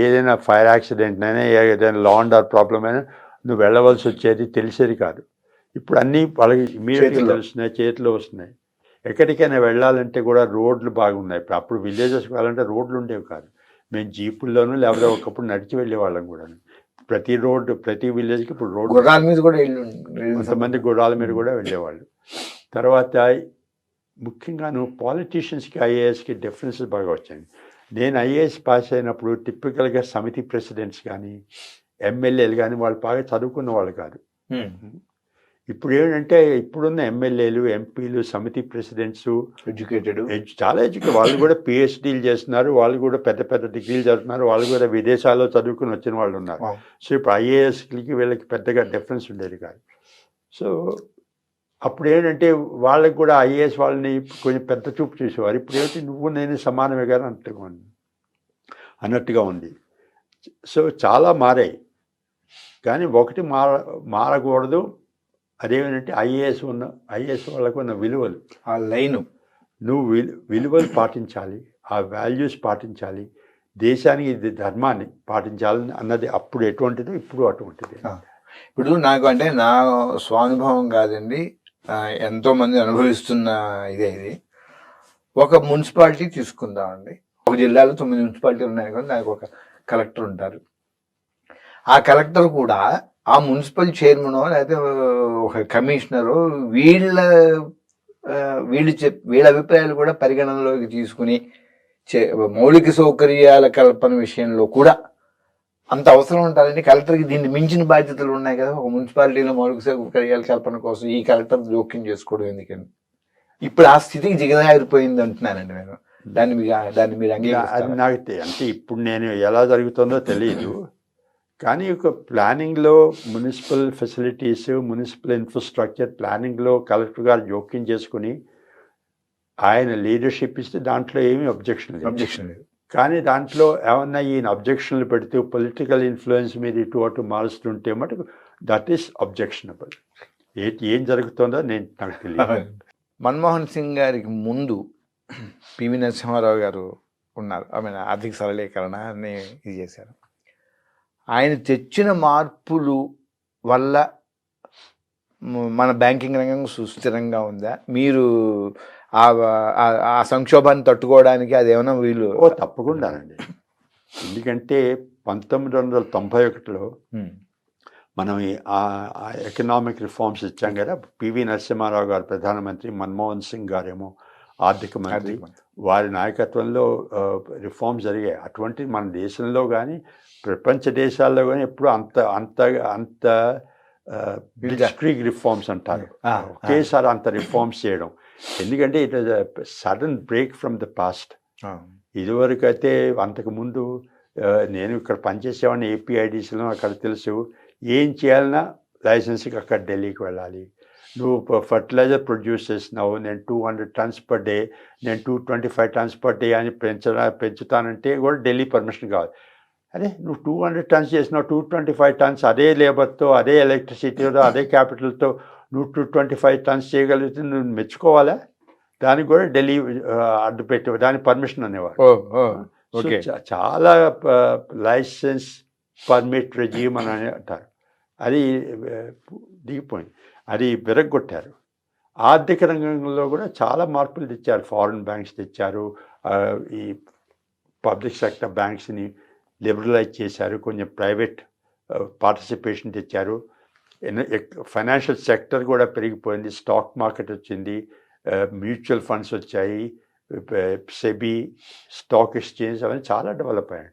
ఏదైనా ఫైర్ యాక్సిడెంట్ అయినా ఏదైనా లా అండ్ ఆర్డర్ ప్రాబ్లం అయినా నువ్వు వెళ్ళవలసి వచ్చేది, తెలిసేది కాదు. ఇప్పుడు అన్నీ వాళ్ళకి ఇమీడియట్గా తెలుస్తున్నాయి, చేతిలో వస్తున్నాయి. ఎక్కడికైనా వెళ్ళాలంటే కూడా రోడ్లు బాగున్నాయి. అప్పుడు విలేజెస్కి వెళ్ళాలంటే రోడ్లు ఉండేవి కాదు. మేము జీపుల్లోనూ లేకపోతే ఒకప్పుడు నడిచి వెళ్ళేవాళ్ళం కూడా. ప్రతి విలేజ్కి ఇప్పుడు రోడ్డు, గుర్రాల మీద కూడా కొంతమంది గుర్రాల మీద కూడా వెళ్ళేవాళ్ళు. తర్వాత ముఖ్యంగాను పాలిటీషియన్స్కి ఐఏఎస్కి డిఫరెన్సెస్ బాగా వచ్చాయి. నేను ఐఏఎస్ పాస్ అయినప్పుడు టిపికల్గా సమితి ప్రెసిడెంట్స్ కానీ ఎమ్మెల్యేలు కానీ వాళ్ళు బాగా చదువుకున్న వాళ్ళు కాదు. ఇప్పుడు ఏంటంటే ఇప్పుడున్న ఎమ్మెల్యేలు, ఎంపీలు, సమితి ప్రెసిడెంట్స్ చాలా ఎడ్యుకేటెడ్. వాళ్ళు కూడా పిహెచ్డీలు చేస్తున్నారు, వాళ్ళు కూడా పెద్ద పెద్ద డిగ్రీలు చదువుతున్నారు, వాళ్ళు కూడా విదేశాల్లో చదువుకుని వచ్చిన వాళ్ళు ఉన్నారు. సో ఇప్పుడు ఐఏఎస్కి వీళ్ళకి పెద్దగా డిఫరెన్స్ ఉండేది కాదు. సో అప్పుడు ఏంటంటే వాళ్ళకి కూడా ఐఏఎస్ వాళ్ళని కొంచెం పెద్ద చూపు చూసేవారు. ఇప్పుడు ఏంటి నువ్వు నేను సమానమే కానీ అన్నట్టుగా ఉంది. సో చాలా మారాయి. కానీ ఒకటి మారకూడదు, అదేమిటంటే ఐఏఎస్ వాళ్ళకు ఉన్న విలువలు, ఆ లైను నువ్వు విలువలు పాటించాలి, ఆ వాల్యూస్ పాటించాలి, దేశానికి ఇది ధర్మాన్ని పాటించాలి అన్నది అప్పుడు ఎటువంటిదో ఇప్పుడు అటువంటిది. ఇప్పుడు నాకు అంటే నా స్వానుభవం కాదండి, ఎంతోమంది అనుభవిస్తున్న ఇది. ఒక మున్సిపాలిటీ తీసుకుందామండి. ఒక జిల్లాలో 9 మున్సిపాలిటీలు ఉన్నాయి కానీ దానికి ఒక కలెక్టర్ ఉంటారు. ఆ కలెక్టర్ కూడా ఆ మున్సిపల్ చైర్మనో లేకపోతే ఒక కమిషనరు వీళ్ళ అభిప్రాయాలు కూడా పరిగణనలోకి తీసుకుని మౌలిక సౌకర్యాల కల్పన విషయంలో కూడా అంత అవసరం ఉంటుందండి. కలెక్టర్కి దీన్ని మించిన బాధ్యతలు ఉన్నాయి కదా. ఒక మున్సిపాలిటీలో మౌలిక సౌకర్యాల కల్పన కోసం ఈ కలెక్టర్ జోక్యం చేసుకోవడం ఎందుకని ఇప్పుడు ఆ స్థితికి జిగజారిపోయింది అంటున్నానండి నేను. దాన్ని మీరు అది నాకు అంటే ఇప్పుడు నేను ఎలా జరుగుతుందో తెలియదు, కానీ ఒక ప్లానింగ్లో మున్సిపల్ ఫెసిలిటీస్, మున్సిపల్ ఇన్ఫ్రాస్ట్రక్చర్ ప్లానింగ్లో కలెక్టర్ గారు జోక్యం చేసుకుని ఆయన లీడర్షిప్ ఇస్తే దాంట్లో ఏమీ అబ్జెక్షన్ లేదు. కానీ దాంట్లో ఏమన్నా ఈయన అబ్జెక్షన్లు పెడుతూ పొలిటికల్ ఇన్ఫ్లుయెన్స్ మీద ఇటు అటు మారుస్తుంటే మటుకు దట్ ఈస్ అబ్జెక్షనబుల్. ఏం జరుగుతుందో నాకు తెలియదు. మన్మోహన్ సింగ్ గారికి ముందు పివి నరసింహారావు గారు ఉన్నారు. ఆర్థిక సరళీకరణని ఇది చేశారు. ఆయన తెచ్చిన మార్పులు వల్ల మన బ్యాంకింగ్ రంగం సుస్థిరంగా ఉందా? మీరు ఆ సంక్షోభాన్ని తట్టుకోవడానికి అదేమన్నా వీలు? తప్పకుండానండి. ఎందుకంటే 1991లో మనం ఎకనామిక్ రిఫార్మ్స్ ఇచ్చాం కదా. పివి నరసింహారావు గారు ప్రధానమంత్రి, మన్మోహన్ సింగ్ గారేమో ఆర్థిక మంత్రి. వారి నాయకత్వంలో రిఫార్మ్స్ జరిగాయి. అటువంటి మన దేశంలో కానీ ప్రపంచ దేశాల్లో కానీ ఎప్పుడు అంత డిస్ట్రిక్ట్ రిఫార్మ్స్ అంటారు, ఒకేసారి అంత రిఫార్మ్స్ చేయడం. ఎందుకంటే it was a sudden brake from the past. ఇదివరకు అయితే అంతకుముందు నేను ఇక్కడ పనిచేసేవాడిని ఏపీఐడిసిలో, అక్కడ తెలుసు ఏం చేయాలన్నా లైసెన్స్కి అక్కడ ఢిల్లీకి వెళ్ళాలి. నువ్వు ఫర్టిలైజర్ ప్రొడ్యూస్ చేస్తున్నావు, నేను 200 tons per day, నేను 225 tons per day అని పెంచుతానంటే కూడా ఢిల్లీ పర్మిషన్ కావాలి. అదే నువ్వు 200 tons చేసినావు, 225 tons అదే లేబర్తో, అదే ఎలక్ట్రిసిటీతో, అదే క్యాపిటల్తో నువ్వు 225 tons చేయగలిగితే నువ్వు మెచ్చుకోవాలా? దానికి కూడా ఢిల్లీ అడ్డు పెట్టి దాని పర్మిషన్ అనేవారు. చాలా లైసెన్స్ పర్మిట్ రెజ్యూమ్ అని అంటారు. అది దిగిపోయింది, అది విరగొట్టారు. ఆర్థిక రంగంలో కూడా చాలా మార్పులు తెచ్చారు. ఫారిన్ బ్యాంక్స్ తెచ్చారు, ఈ పబ్లిక్ సెక్టర్ బ్యాంక్స్ని లిబరలైజ్ చేశారు, కొంచెం ప్రైవేట్ పార్టిసిపేషన్ తెచ్చారు. ఫైనాన్షియల్ సెక్టర్ కూడా పెరిగిపోయింది, స్టాక్ మార్కెట్ వచ్చింది, మ్యూచువల్ ఫండ్స్ వచ్చాయి, సెబీ, స్టాక్ ఎక్స్చేంజ్ అవన్నీ చాలా డెవలప్ అయ్యాయి.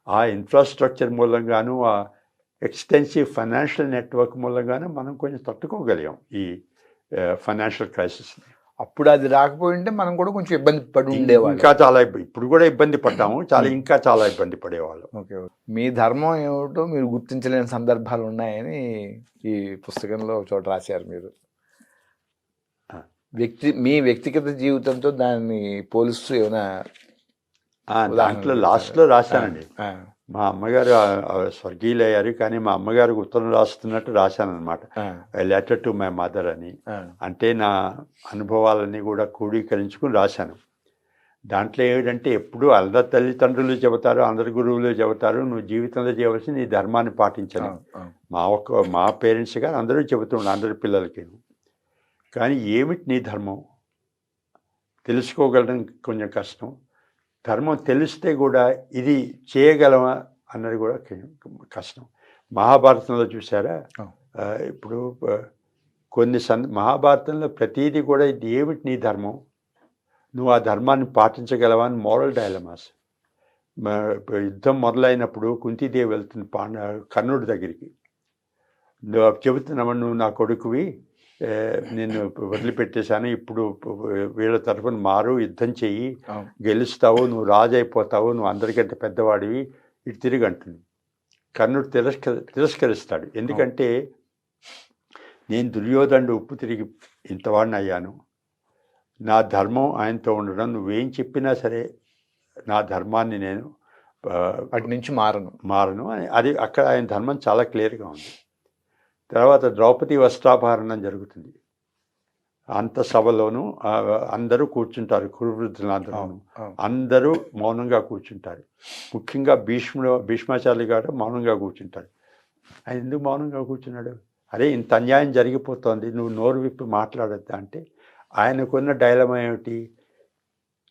ఆ ఇన్ఫ్రాస్ట్రక్చర్ మూలంగాను, ఆ ఎక్స్టెన్సివ్ ఫైనాన్షియల్ నెట్వర్క్ మూలంగానే మనం కొంచెం తట్టుకోగలిగాం ఈ ఫైనాన్షియల్ క్రైసిస్ని. అప్పుడు అది రాకపోయి ఉంటే మనం కూడా కొంచెం ఇబ్బంది పడి ఉండేవాళ్ళం. ఇంకా చాలా ఇప్పుడు కూడా ఇబ్బంది పడ్డాము, ఇంకా చాలా ఇబ్బంది పడేవాళ్ళం. ఓకే. మీ ధర్మం ఏమిటో మీరు గుర్తించలేని సందర్భాలు ఉన్నాయని ఈ పుస్తకంలో ఒక చోట రాశారు మీరు. మీ వ్యక్తిగత జీవితంతో దాన్ని పోలుస్తూ ఏమైనా దాంట్లో లాస్ట్లో రాశానండి. మా అమ్మగారు స్వర్గీయులయ్యారు, కానీ మా అమ్మగారికి ఉత్తరం రాస్తున్నట్టు రాశానమాట, లెటర్ టు మై మదర్ అని. అంటే నా అనుభవాలన్నీ కూడా క్రోడీకరించుకుని రాశాను. దాంట్లో ఏమిటంటే, ఎప్పుడు అందరి తల్లిదండ్రులు చెబుతారు, అందరి గురువులు చెబుతారు, నువ్వు జీవితంలో చేయవలసి నీ ధర్మాన్ని పాటించాలి. మా పేరెంట్స్ కానీ అందరూ చెబుతుండే అందరి పిల్లలకి. కానీ ఏమిటి నీ ధర్మం తెలుసుకోగలడం కొంచెం కష్టం. ధర్మం తెలిస్తే కూడా ఇది చేయగలమా అన్నది కూడా కష్టం. మహాభారతంలో చూసారా, ఇప్పుడు కొన్ని మహాభారతంలో ప్రతీది కూడా ఇది ఏమిటి నీ ధర్మం, నువ్వు ఆ ధర్మాన్ని పాటించగలవా అని మోరల్ డైలమాస్. యుద్ధం మొదలైనప్పుడు కుంతీదేవి వెళ్తుంది కర్ణుడి దగ్గరికి. నువ్వు చెబుతున్నావు, నువ్వు నా కొడుకువి, నేను వదిలిపెట్టేశాను, ఇప్పుడు వీళ్ళ తరఫున మారు, యుద్ధం చెయ్యి, గెలుస్తావు, నువ్వు రాజు అయిపోతావు, నువ్వు అందరికంటే పెద్దవాడివి, ఇటు తిరిగి అంటుంది. కర్ణుడు తిరస్కరిస్తాడు. ఎందుకంటే నేను దుర్యోధనుడు ఉప్పు తిరిగి ఇంతవాడిని అయ్యాను, నా ధర్మం ఆయనతో ఉండడం, నువ్వేం చెప్పినా సరే నా ధర్మాన్ని నేను అటు నుంచి మారను అని. అది అక్కడ ఆయన ధర్మం చాలా క్లియర్గా ఉంది. తర్వాత ద్రౌపది వస్త్రాపహరణం జరుగుతుంది. అంత సభలోనూ అందరూ కూర్చుంటారు, కురువృద్ధులందరూ అందరూ మౌనంగా కూర్చుంటారు. ముఖ్యంగా భీష్మాచార్య గారు మౌనంగా కూర్చుంటారు. ఆయన ఎందుకు మౌనంగా కూర్చున్నాడు? అరే, ఇంత అన్యాయం జరిగిపోతుంది, నువ్వు నోరు విప్పి మాట్లాడద్దా అంటే, ఆయనకున్న డైలమా ఏమిటి,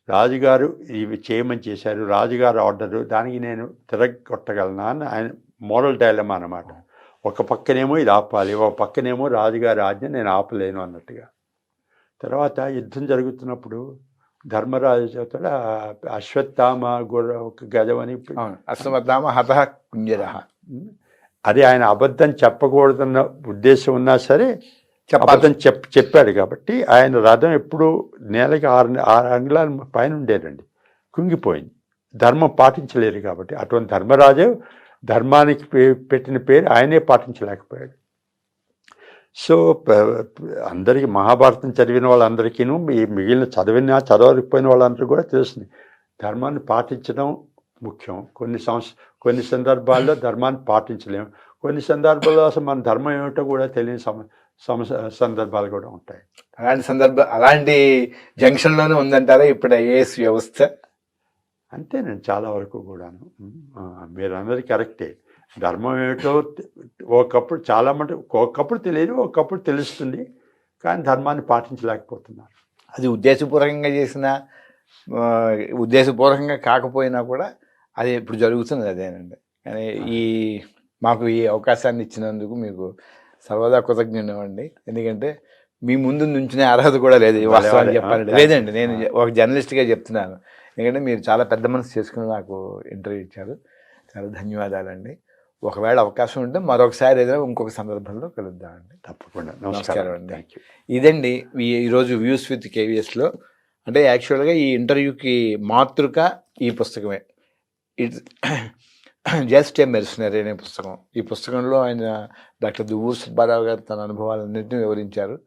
రాజుగారు ఇవి చేయమని చేశారు, రాజుగారు ఆర్డరు, దానికి నేను తిరగొట్టగలనా అని ఆయన మోరల్ డైలమా అన్నమాట. ఒక పక్కనేమో ఇది ఆపాలి, ఒక పక్కనేమో రాజుగారి ఆజ్ఞ నేను ఆపలేను అన్నట్టుగా. తర్వాత యుద్ధం జరుగుతున్నప్పుడు ధర్మరాజు చెబుతాడు, అశ్వత్థామ ఒక గజమని, అశ్వత్థామ హతః కుంజరః. అది ఆయన అబద్ధం చెప్పకూడదన్న ఉద్దేశం ఉన్నా సరే అబద్ధం చెప్పాడు కాబట్టి ఆయన రథం ఎప్పుడు నేలకి 6 అంగుళాల పైన ఉండేదండి, కుంగిపోయింది. ధర్మం పాటించలేరు కాబట్టి. అటువంటి ధర్మరాజు ధర్మానికి పెట్టిన పేరు ఆయనే పాటించలేకపోయాడు. సో అందరికీ మహాభారతం చదివిన వాళ్ళందరికీను, మిగిలిన చదవకపోయిన వాళ్ళందరూ కూడా తెలుస్తుంది, ధర్మాన్ని పాటించడం ముఖ్యం. కొన్ని సందర్భాల్లో ధర్మాన్ని పాటించలేము, కొన్ని సందర్భాల్లో అసలు మన ధర్మం ఏమిటో కూడా తెలియని సందర్భాలు కూడా ఉంటాయి. అలాంటి జంక్షన్లోనే ఉందంటారా ఇప్పుడు ఐఏఎస్ వ్యవస్థ? అంతే నేను చాలా వరకు కూడాను. మీరన్నది కరెక్టే. ధర్మం ఏమిటో ఒకప్పుడు చాలా ఒకప్పుడు తెలియదు, ఒకప్పుడు తెలుస్తుంది, కానీ ధర్మాన్ని పాటించలేకపోతున్నారు. అది ఉద్దేశపూర్వకంగా చేసిన, ఉద్దేశపూర్వకంగా కాకపోయినా కూడా అది ఇప్పుడు జరుగుతున్నది అదేనండి. కానీ మాకు ఈ అవకాశాన్ని ఇచ్చినందుకు మీకు సర్వదా కృతజ్ఞునివ్వండి. ఎందుకంటే మీ ముందు నుంచునే అర్హత కూడా లేదు, వాస్తవాన్ని చెప్పాలంటే. లేదండి, నేను ఒక జర్నలిస్ట్గా చెప్తున్నాను. ఎందుకంటే మీరు చాలా పెద్ద మనసు చేసుకుని నాకు ఇంటర్వ్యూ ఇచ్చారు. చాలా ధన్యవాదాలండి. ఒకవేళ అవకాశం ఉంటే మరొకసారి ఏదైనా ఇంకొక సందర్భంలో కలుద్దామండి. తప్పకుండా. నమస్కారం అండి. ఇదండి ఈరోజు వ్యూస్ విత్ కేవీఎస్లో. అంటే యాక్చువల్గా ఈ ఇంటర్వ్యూకి మాతృక ఈ పుస్తకమే, ఇట్స్ జస్ట్ ఏ మెర్సనరీ అనే పుస్తకం. ఈ పుస్తకంలో ఆయన డాక్టర్ దువ్వూరు సుబ్బారావు గారు తన అనుభవాలన్నింటినీ వివరించారు.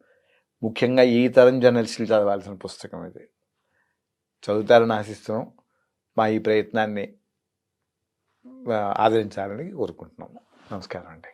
ముఖ్యంగా ఈ తరం జర్నలిస్టులు చదవాల్సిన పుస్తకం ఇది. చదువుతారని ఆశిస్తున్నాం. మా ఈ ప్రయత్నాన్ని ఆదరించాలని కోరుకుంటున్నాము. నమస్కారం అండి.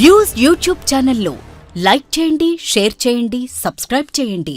వ్యూస్ యూట్యూబ్ ఛానల్లో లైక్ చేయండి, షేర్ చేయండి, సబ్స్క్రైబ్ చేయండి.